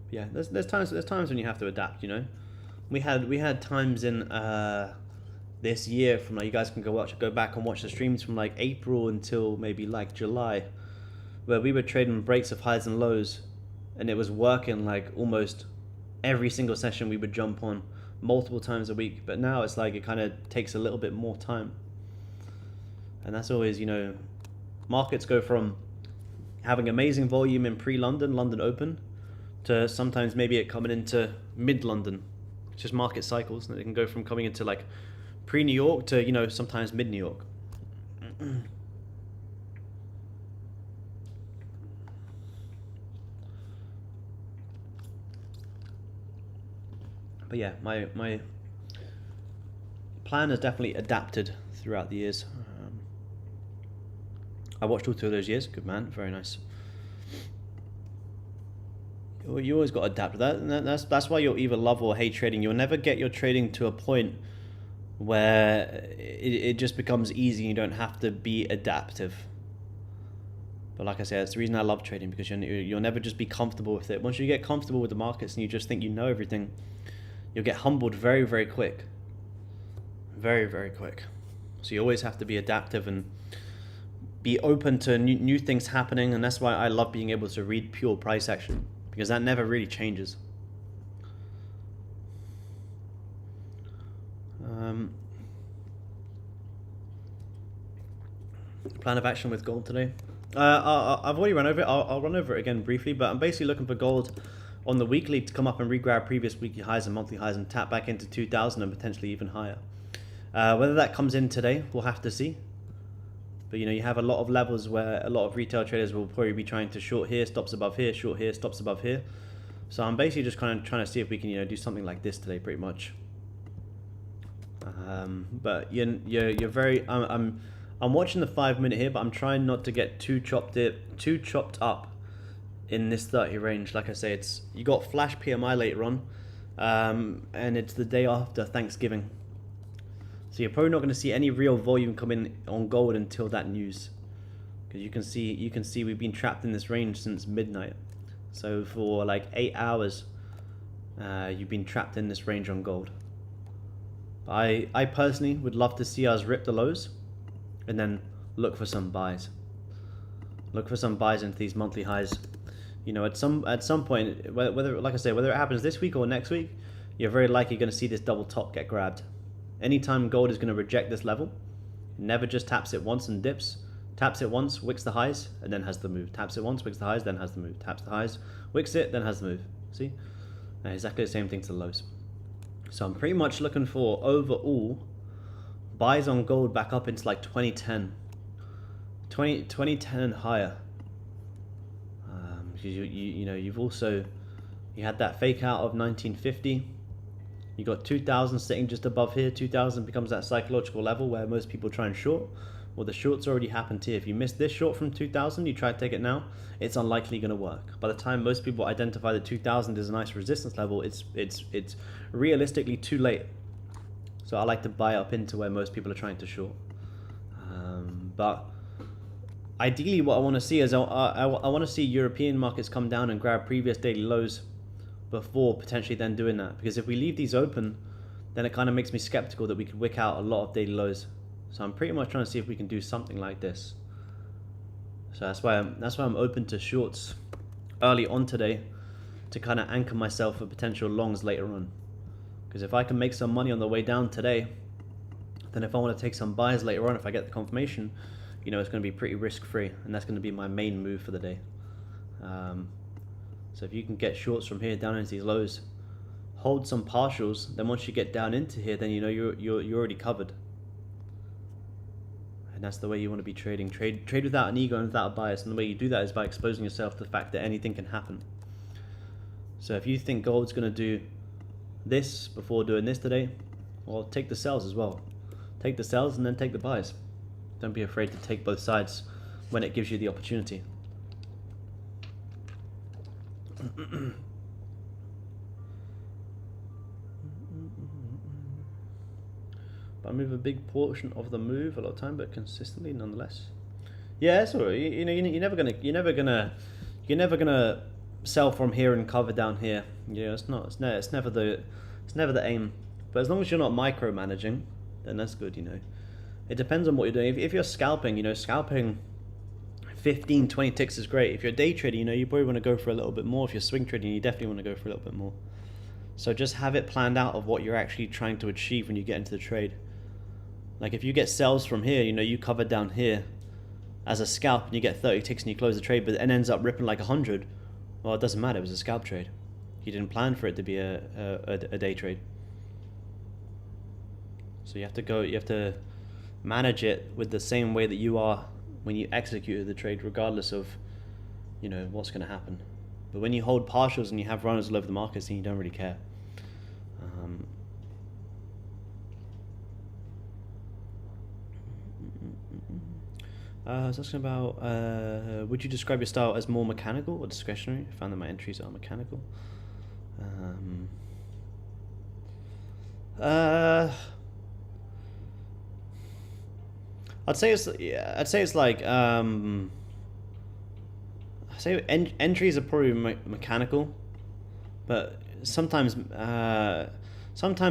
Yeah, there's times when you have to adapt. You know, we had times in this year from like, you guys can go back and watch the streams from like April until maybe like July, where we were trading breaks of highs and lows, and it was working like almost every single session we would jump on multiple times a week. But now it's like it kind of takes a little bit more time, and that's always, you know, markets go from having amazing volume in London Open to sometimes maybe it coming into mid-London. It's just market cycles, and it can go from coming into like pre-New York to, you know, sometimes mid-New York. But yeah, my plan has definitely adapted throughout the years. I watched all 2 of those years. Good man, very nice. You always got to adapt to that, and that's why you'll either love or hate trading. You'll never get your trading to a point where it just becomes easy and you don't have to be adaptive. But like I said, it's the reason I love trading, because you'll never just be comfortable with it. Once you get comfortable with the markets and you just think you know everything, you'll get humbled very, very quick. Very, very quick. So you always have to be adaptive and be open to new things happening, and that's why I love being able to read pure price action, because that never really changes. Plan of action with gold today. I've already run over it. I'll run over it again briefly, but I'm basically looking for gold on the weekly to come up and regrab previous weekly highs and monthly highs and tap back into 2,000 and potentially even higher. Whether that comes in today, we'll have to see. But, you know, you have a lot of levels where a lot of retail traders will probably be trying to short here, stops above here, short here, stops above here. So I'm basically just kind of trying to see if we can, you know, do something like this today, pretty much. But you're very. I'm watching the 5 minute here, but I'm trying not to get too chopped up in this 30 range. Like I say, it's you got flash PMI later on, and it's the day after Thanksgiving. So you're probably not going to see any real volume come in on gold until that news, because you can see we've been trapped in this range since midnight. So for like 8 hours, you've been trapped in this range on gold. I personally would love to see us rip the lows, and then look for some buys. Look for some buys into these monthly highs. You know, at some point, whether like I say, whether it happens this week or next week, you're very likely going to see this double top get grabbed. Anytime gold is going to reject this level, never just taps it once and dips. Taps it once, wicks the highs, and then has the move. Taps it once, wicks the highs, then has the move. Taps the highs, wicks it, then has the move. See? Exactly the same thing to the lows. So I'm pretty much looking for overall buys on gold back up into like 2010. 2010 and higher. Because you know, you had that fake out of 1950. You got 2000 sitting just above here. 2000 becomes that psychological level where most people try and short. Well, the short's already happened here. If you missed this short from 2000, you try to take it now, it's unlikely going to work. By the time most people identify that 2000 is a nice resistance level, it's realistically too late. So I like to buy up into where most people are trying to short. But ideally, what I want to see is I want to see European markets come down and grab previous daily lows before potentially then doing that. Because if we leave these open, then it kind of makes me skeptical that we could wick out a lot of daily lows. So I'm pretty much trying to see if we can do something like this. So that's why I'm open to shorts early on today to kind of anchor myself for potential longs later on. Because if I can make some money on the way down today, then if I want to take some buys later on, if I get the confirmation, you know, it's going to be pretty risk-free, and that's going to be my main move for the day. So if you can get shorts from here down into these lows, hold some partials, then once you get down into here, then you know you're already covered. And that's the way you want to be trading. Trade without an ego and without a bias, and the way you do that is by exposing yourself to the fact that anything can happen. So if you think gold's going to do this before doing this today, well, take the sells as well. Take the sells and then take the buys. Don't be afraid to take both sides when it gives you the opportunity. But I move a big portion of the move a lot of time, but consistently nonetheless. Yeah, it's alright. You know, you're never gonna sell from here and cover down here. Yeah, it's never the aim. But as long as you're not micromanaging, then that's good. You know, it depends on what you're doing. If you're scalping, you know, scalping 15, 20 ticks is great. If you're day trading, you know, you probably want to go for a little bit more. If you're swing trading, you definitely want to go for a little bit more. So just have it planned out of what you're actually trying to achieve when you get into the trade. Like if you get sells from here, you know, you cover down here as a scalp and you get 30 ticks and you close the trade, but it ends up ripping like 100. Well, it doesn't matter. It was a scalp trade. You didn't plan for it to be a day trade. So you have to manage it with the same way that you are when you executed the trade, regardless of, you know, what's going to happen. But when you hold partials and you have runners all over the markets, then you don't really care. I was asking about, would you describe your style as more mechanical or discretionary? I found that my entries are mechanical. I'd say it's like entries are probably mechanical, but sometimes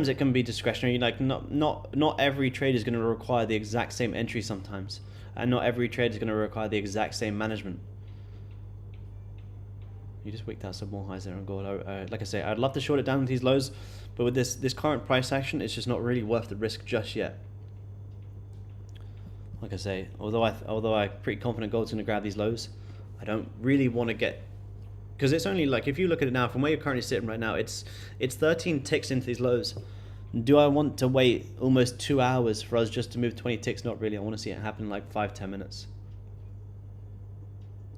it can be discretionary. Like not every trade is going to require the exact same entry sometimes, and not every trade is going to require the exact same management. You just wicked out some more highs there on gold. Like I say, I'd love to short it down to these lows, but with this current price action, it's just not really worth the risk just yet. Like I say, although I'm pretty confident gold's going to grab these lows, I don't really want to get, because it's only like, if you look at it now from where you're currently sitting right now, it's 13 ticks into these lows. Do I want to wait almost 2 hours for us just to move 20 ticks? Not really. I want to see it happen in like 5-10 minutes.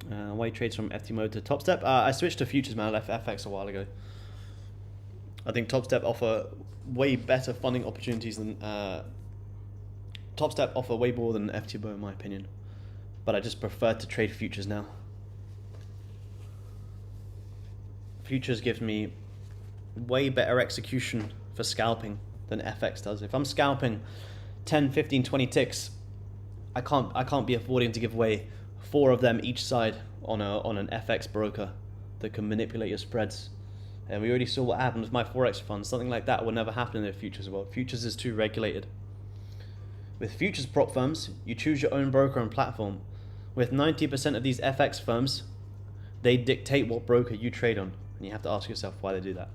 Why trades from FT mode to Top Step? I switched to futures, man. I left FX a while ago. I think Top Step offer way better funding opportunities than Top Step offer way more than FTMO in my opinion. But I just prefer to trade futures now. Futures gives me way better execution for scalping than FX does. If I'm scalping 10, 15, 20 ticks, I can't be affording to give away 4 of them each side on an FX broker that can manipulate your spreads. And we already saw what happened with my Forex funds. Something like that will never happen in the futures world. Futures is too regulated. With futures prop firms, you choose your own broker and platform. With 90% of these FX firms, they dictate what broker you trade on. And you have to ask yourself why they do that.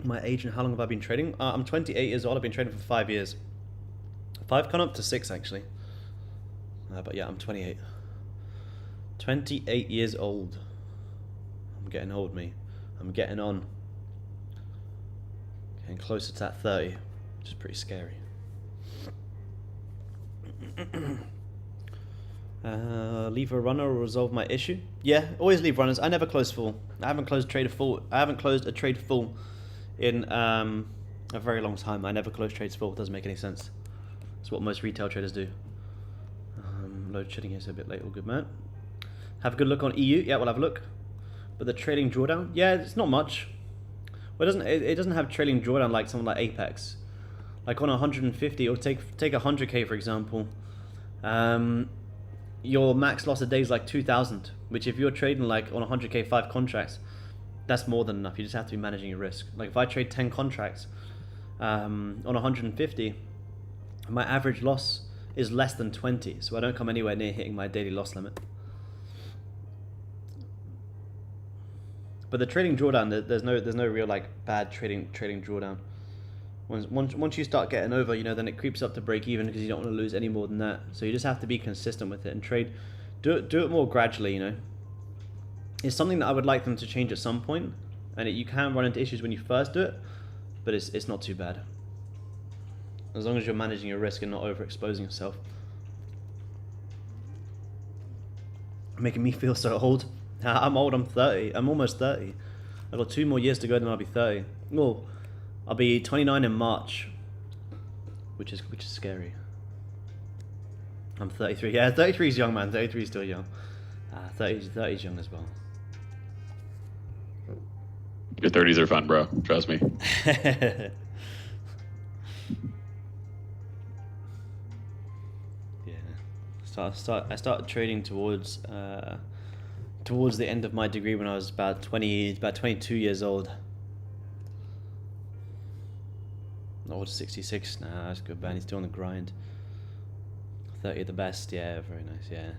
My age and how long have I been trading? I'm 28 years old. I've been trading for 5 years. 5 gone up to 6 actually. But yeah, I'm 28. 28 years old. I'm getting old, me. I'm getting on. Getting closer to that 30, which is pretty scary. Leave a runner or resolve my issue? Yeah, always leave runners. I never close full. I haven't closed a trade full in a very long time. I never close trades full. It doesn't make any sense. It's what most retail traders do. Load shedding is a bit late. All good, man. Have a good look on EU. Yeah, we'll have a look. But the trading drawdown, yeah, it's not much. Well, it doesn't have trailing drawdown like something like Apex. Like on 150, or take 100k for example. Your max loss a day is like 2,000, which if you're trading like on 100k 5 contracts, that's more than enough. You just have to be managing your risk. Like if I trade 10 contracts on 150, my average loss is less than 20, so I don't come anywhere near hitting my daily loss limit. But the trading drawdown, there's no real like bad trading drawdown. Once you start getting over, you know, then it creeps up to break even because you don't want to lose any more than that. So you just have to be consistent with it and trade. Do it more gradually, you know. It's something that I would like them to change at some point, and you can run into issues when you first do it, but it's not too bad. As long as you're managing your risk and not overexposing yourself. Making me feel so old. I'm old, I'm 30. I'm almost 30. I've got 2 more years to go, then I'll be 30. Well, I'll be 29 in March, which is scary. I'm 33. Yeah, 33 is young, man. 33 is still young. 30 is young as well. Your 30s are fun, bro. Trust me. Yeah. I started trading towards the end of my degree when I was about 22 years old. Old 66. Nah, that's good, man. He's still on the grind. 30 at the best. Yeah, very nice. Yeah.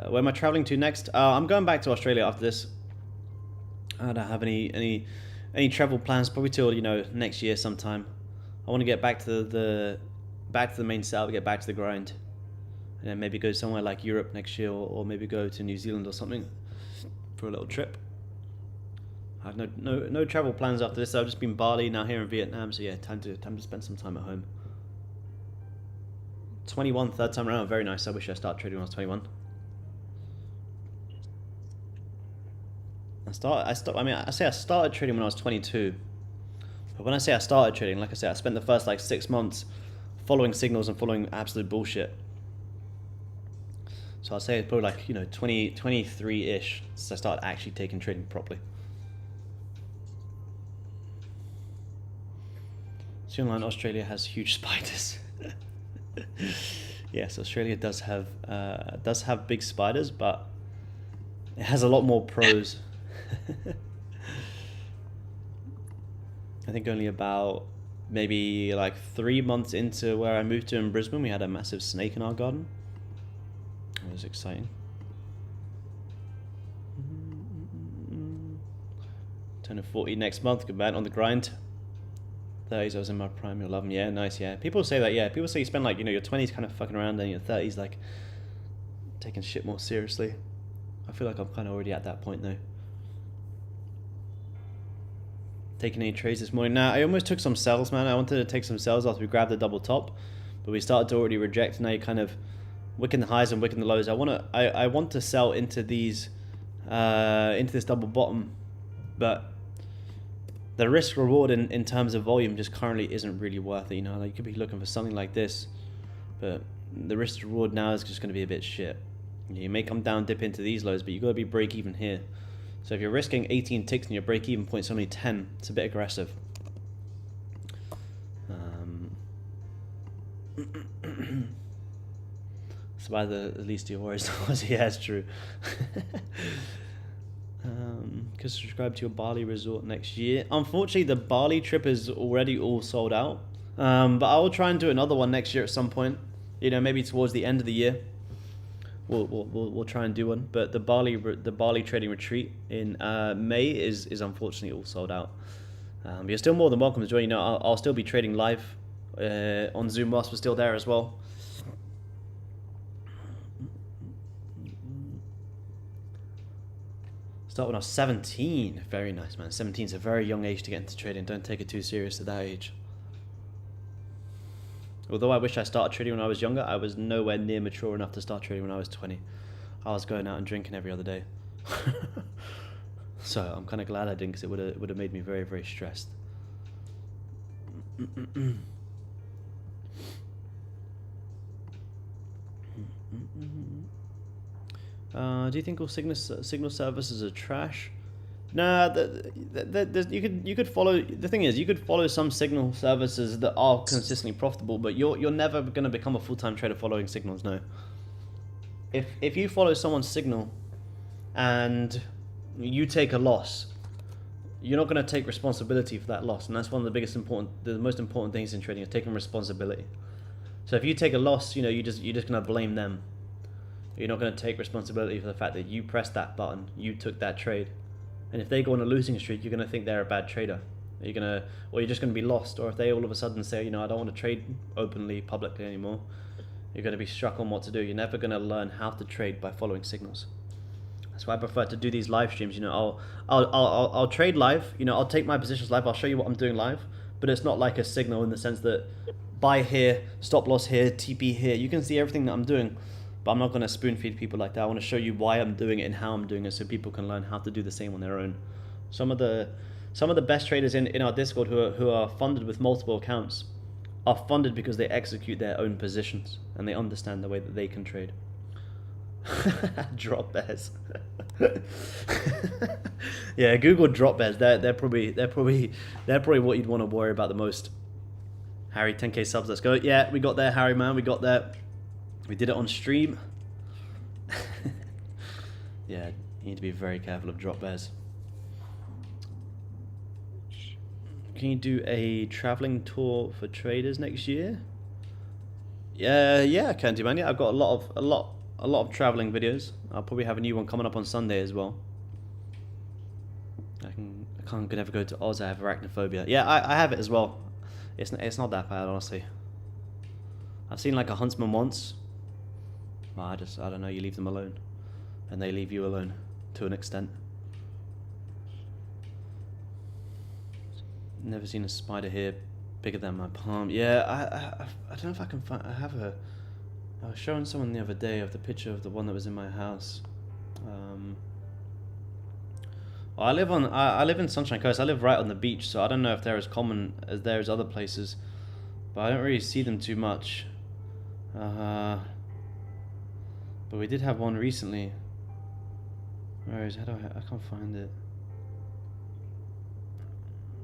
Where am I traveling to next? I'm going back to Australia after this. I don't have any travel plans. Probably till, you know, next year sometime. I want to get back to the main setup, get back to the grind, and then maybe go somewhere like Europe next year, or maybe go to New Zealand or something for a little trip. I have no travel plans after this. I've just been Bali, now here in Vietnam. So yeah, time to spend some time at home. 21, third time around. Very nice. I wish I started trading when I was 21. I say I started trading when I was 22. But when I say I started trading, like I said, I spent the first like 6 months following signals and following absolute bullshit. So I'll say it's probably like, you know, 23-ish since I started actually taking trading properly. Online Australia has huge spiders. Yes, Australia does have big spiders, but it has a lot more pros. I think only about maybe like 3 months into where I moved to in Brisbane, we had a massive snake in our garden. It was exciting. Turning 40 next month. Good man, on the grind. 30s, I was in my prime. You'll love them. Yeah, nice. Yeah, people say that. Yeah, people say you spend like, you know, your 20s kind of fucking around, and your 30s like taking shit more seriously. I feel like I'm kind of already at that point though. Taking any trades this morning? Nah, I almost took some sells, man. I wanted to take some sells after we grabbed the double top, but we started to already reject. Now you're kind of wicking the highs and wicking the lows. I want to sell into these into this double bottom, but the risk reward in terms of volume just currently isn't really worth it. You know, like you could be looking for something like this, but the risk reward now is just going to be a bit shit. You may come down, dip into these lows, but you got to be break even here. So if you're risking 18 ticks and your break even point's only 10, it's a bit aggressive. So by the least of your worries, yeah, it's true. Could subscribe to your Bali resort next year. Unfortunately, the Bali trip is already all sold out. But I will try and do another one next year at some point. You know, maybe towards the end of the year. We'll try and do one. But the Bali trading retreat in May is unfortunately all sold out. You're still more than welcome to join. You know, I'll still be trading live on Zoom whilst we're still there as well. Start when I was 17. Very nice, man. 17 is a very young age to get into trading. Don't take it too serious at that age. Although I wish I started trading when I was younger, I was nowhere near mature enough to start trading when I was 20. I was going out and drinking every other day. So I'm kind of glad I didn't, because it would have made me very, very stressed. Do you think all signal services are trash? Nah, you could follow. The thing is, you could follow some signal services that are consistently profitable, but you're never going to become a full-time trader following signals. No. If you follow someone's signal, and you take a loss, you're not going to take responsibility for that loss, and that's one of the most important things in trading is taking responsibility. So if you take a loss, you're just going to blame them. You're not going to take responsibility for the fact that you pressed that button, you took that trade. And if they go on a losing streak, you're going to think they're a bad trader. Or you're just going to be lost. Or if they all of a sudden say, I don't want to trade openly, publicly anymore, you're going to be struck on what to do. You're never going to learn how to trade by following signals. That's why I prefer to do these live streams. I'll trade live. I'll take my positions live. I'll show you what I'm doing live. But it's not like a signal in the sense that buy here, stop loss here, TP here. You can see everything that I'm doing. But I'm not going to spoon feed people like that. I want to show you why I'm doing it and how I'm doing it so people can learn how to do the same on their own. Some of the best traders in our Discord who are funded with multiple accounts are funded because they execute their own positions and they understand the way that they can trade. Drop bears. Yeah, Google drop bears. They're probably what you'd want to worry about the most. Harry, 10k subs. Let's go. Yeah, we got there, Harry, man. We got there. We did it on stream. Yeah, you need to be very careful of drop bears. Can you do a traveling tour for traders next year? Yeah, I can do, man. Yeah, I've got a lot of traveling videos. I'll probably have a new one coming up on Sunday as well. I can't never go to Oz. I have arachnophobia. Yeah, I have it as well. It's not that bad, honestly. I've seen like a huntsman once. Well, I don't know, you leave them alone. And they leave you alone, to an extent. Never seen a spider here bigger than my palm. Yeah, I don't know if I can find... I was showing someone the other day of the picture of the one that was in my house. I live in Sunshine Coast. I live right on the beach, so I don't know if they're as common as there is other places. But I don't really see them too much. But we did have one recently. Where is it? I can't find it.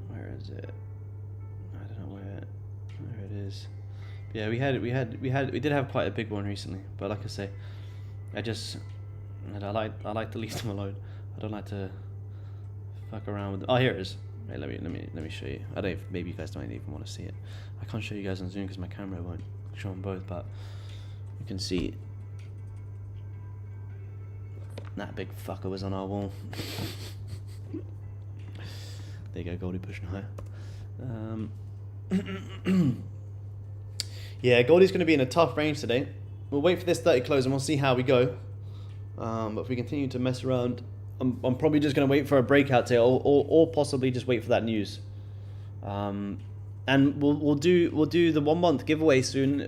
Where is it? I don't know where it is. Yeah, we did have quite a big one recently. But like I say, I like to leave them alone. I don't like to fuck around with them. Oh, here it is. Wait, let me show you. I don't. Maybe you guys don't even want to see it. I can't show you guys on Zoom because my camera won't show them both. But you can see that big fucker was on our wall. There you go, Goldie pushing higher. Yeah, Goldie's going to be in a tough range today. We'll wait for this 30 close and we'll see how we go. But if we continue to mess around, I'm probably just going to wait for a breakout today, or possibly just wait for that news. And we'll do the 1 month giveaway soon.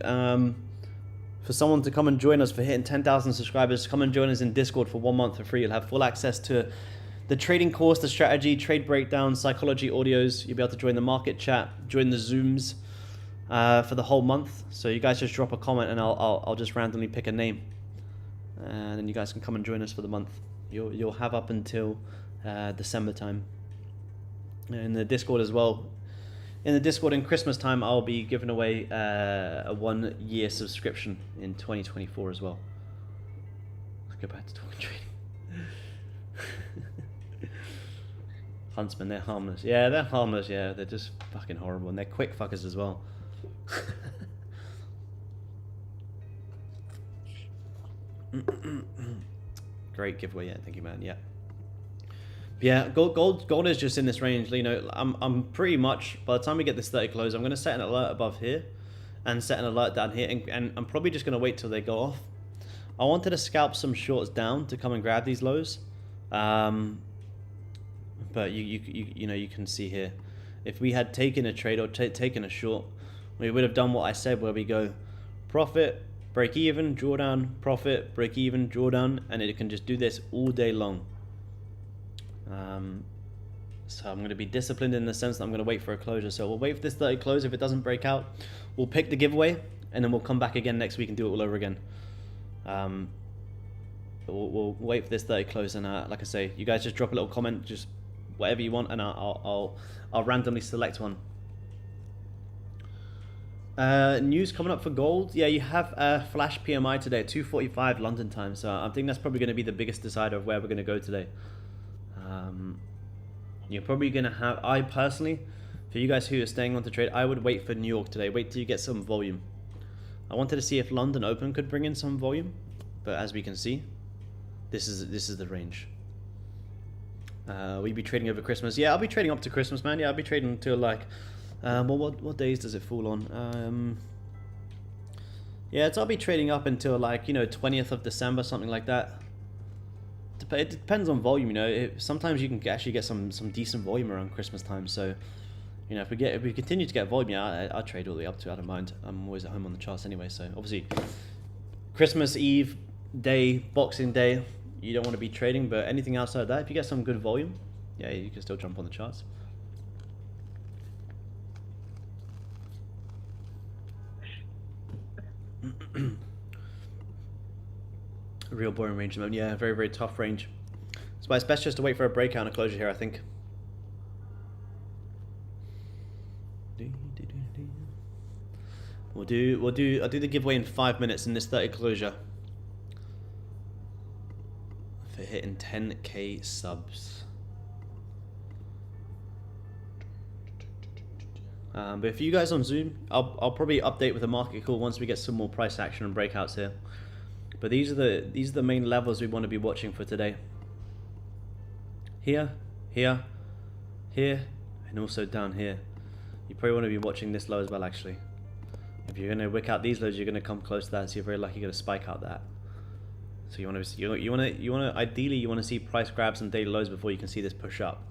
For someone to come and join us for hitting 10,000 subscribers, come and join us in Discord for 1 month for free. You'll have full access to the trading course, the strategy, trade breakdowns, psychology audios. You'll be able to join the market chat, join the Zooms for the whole month. So you guys just drop a comment and I'll just randomly pick a name. And then you guys can come and join us for the month. You'll have up until December time. In the Discord as well. In the Discord in Christmas time, I'll be giving away a 1 year subscription in 2024 as well. Let's go back to talking trading. Huntsmen, they're harmless. Yeah, they're harmless. Yeah, they're just fucking horrible. And they're quick fuckers as well. Great giveaway, yeah. Thank you, man. Yeah. Yeah, gold is just in this range. You know, I'm pretty much, by the time we get this 30 close, I'm going to set an alert above here and set an alert down here, and I'm probably just going to wait till they go off. I wanted to scalp some shorts down to come and grab these lows, but you know, you can see here, if we had taken a trade or taken a short, we would have done what I said, where we go profit, break even, drawdown, profit, break even, drawdown, and it can just do this all day long. So I'm going to be disciplined in the sense that I'm going to wait for a closure. So we'll wait for this 30 close. If it doesn't break out, we'll pick the giveaway, and then we'll come back again next week and do it all over again. But we'll wait for this 30 close, and like I say, you guys just drop a little comment, just whatever you want, and I'll randomly select one. News coming up for gold. Yeah, you have flash PMI today at 2:45 London time, so I think that's probably going to be the biggest decider of where we're going to go today. You're probably going to have, I personally, for you guys who are staying on to trade, I would wait for New York today. Wait till you get some volume. I wanted to see if London Open could bring in some volume, but as we can see, this is the range. We'd be trading over Christmas. Yeah, I'll be trading up to Christmas, man. Yeah, I'll be trading until like, well, what days does it fall on? Yeah, I'll be trading up until like, you know, 20th of December, something like that. It depends on volume, you know. Sometimes you can actually get some decent volume around Christmas time. So, you know, if we continue to get volume, yeah, I'll trade all the way up to it. I don't mind. I'm always at home on the charts anyway. So obviously, Christmas Eve day, Boxing Day, you don't want to be trading. But anything outside of that, if you get some good volume, yeah, you can still jump on the charts. Real boring range at the moment. Yeah, very, very tough range. That's why it's best just to wait for a breakout and a closure here, I think. I'll do the giveaway in 5 minutes in this 30 closure for hitting 10k subs. But if you guys on Zoom, I'll probably update with a market call once we get some more price action and breakouts here. But these are the main levels we want to be watching for today. Here, here, here, and also down here. You probably want to be watching this low as well, actually. If you're going to wick out these lows, you're going to come close to that, so you're very likely going to spike out that. So you want to ideally you want to see price grabs and daily lows before you can see this push up.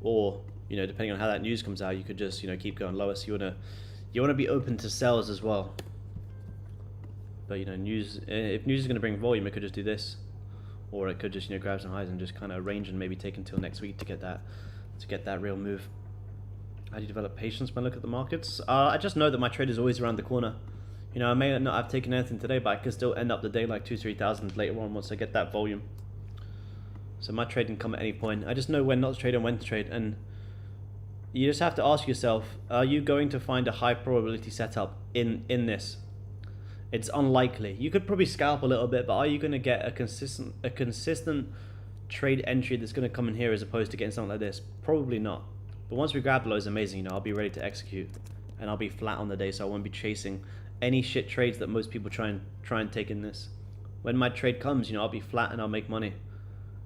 Or, you know, depending on how that news comes out, you could just, you know, keep going lower. So you want to be open to sells as well. But, you know, if news is going to bring volume, it could just do this, or it could just, you know, grab some highs and just kind of range and maybe take until next week to get that real move. How do you develop patience when I look at the markets? I just know that my trade is always around the corner. You know, I may not have taken anything today, but I could still end up the day like 2,000-3,000 later on once I get that volume. So my trade can come at any point. I just know when not to trade and when to trade, and you just have to ask yourself: are you going to find a high probability setup in this? It's unlikely. You could probably scalp a little bit, but are you going to get a consistent trade entry that's going to come in here as opposed to getting something like this? Probably not. But once we grab the low, it's amazing. You know, I'll be ready to execute, and I'll be flat on the day, so I won't be chasing any shit trades that most people try and take in this. When my trade comes, you know, I'll be flat and I'll make money.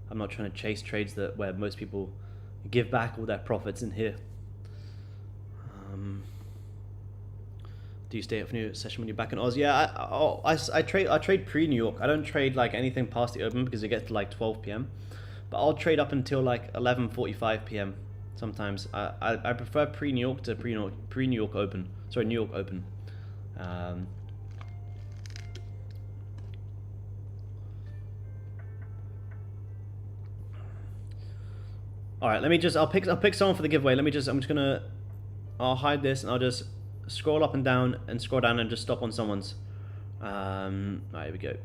I'm not trying to chase trades where most people give back all their profits in here. Do you stay up for New York session when you're back in Oz? Yeah, I trade pre-New York. I don't trade like anything past the open because it gets to like 12 p.m. But I'll trade up until like 11:45 p.m. sometimes. I prefer pre-New York to pre-New York open. Sorry, New York open. All right, I'll pick someone for the giveaway. I'll hide this and I'll just scroll up and down and scroll down and just stop on someone's. Alright, here we go.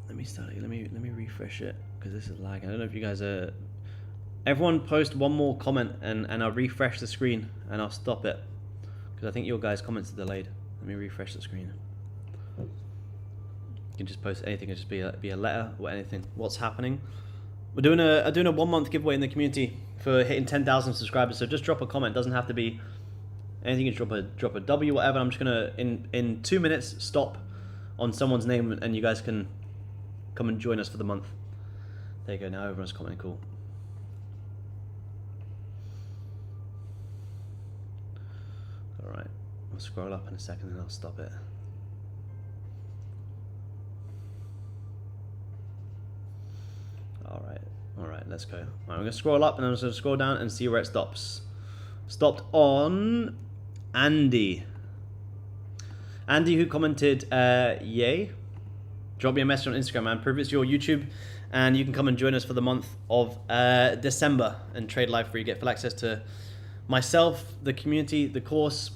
Let me start it. Let me refresh it because this is lagging. I don't know if you guys are. Everyone post one more comment and I'll refresh the screen and I'll stop it because I think your guys' comments are delayed. Let me refresh the screen. You can just post anything. It'll just be a letter or anything. What's happening? We're doing a 1 month giveaway in the community for hitting 10,000 subscribers. So just drop a comment. It doesn't have to be anything. You can drop a W, whatever. I'm just gonna in 2 minutes stop on someone's name and you guys can come and join us for the month. There you go. Now everyone's commenting. Cool. All right. I'll scroll up in a second and I'll stop it. All right, let's go. All right, I'm gonna scroll up and I'm just gonna scroll down and see where it stops. Stopped on Andy. Andy, who commented, yay. Drop me a message on Instagram, man. Prove it's your YouTube, and you can come and join us for the month of December and trade live free. Get full access to myself, the community, the course,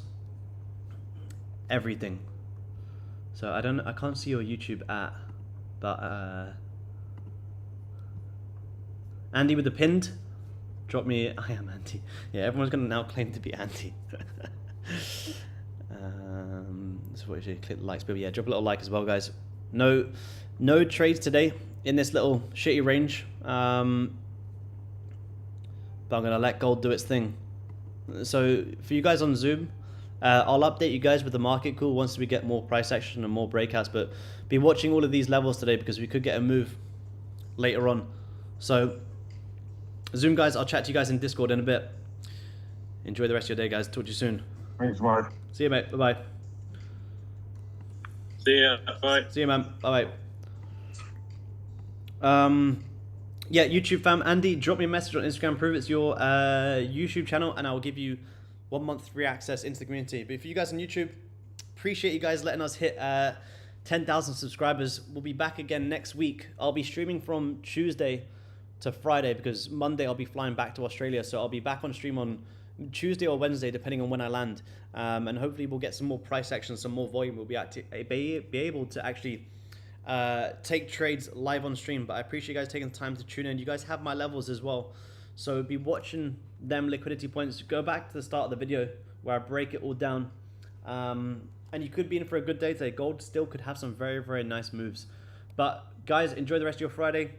everything. So I can't see your YouTube at, but Andy with the pinned. Drop me. I am Andy. Yeah, everyone's gonna now claim to be Andy. So what you click the likes, but yeah, drop a little like as well, guys. No trades today in this little shitty range. But I'm gonna let gold do its thing. So for you guys on Zoom, I'll update you guys with the market call once we get more price action and more breakouts. But be watching all of these levels today because we could get a move later on. So Zoom guys, I'll chat to you guys in Discord in a bit. Enjoy the rest of your day, guys. Talk to you soon. Thanks, Mark. See you, mate. Bye bye. See ya. Bye. See you, man. Bye bye. Yeah, YouTube fam, Andy, drop me a message on Instagram, prove it's your YouTube channel, and I will give you 1 month free access into the community. But for you guys on YouTube, appreciate you guys letting us hit 10,000 subscribers. We'll be back again next week. I'll be streaming from Tuesday to Friday because Monday I'll be flying back to Australia. So I'll be back on stream on Tuesday or Wednesday, depending on when I land. And hopefully we'll get some more price action, some more volume. We'll be able to actually take trades live on stream. But I appreciate you guys taking the time to tune in. You guys have my levels as well, so be watching them liquidity points. Go back to the start of the video where I break it all down, and you could be in for a good day today. Gold still could have some very, very nice moves. But guys, enjoy the rest of your Friday.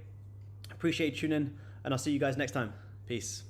Appreciate you tuning in, and I'll see you guys next time. Peace.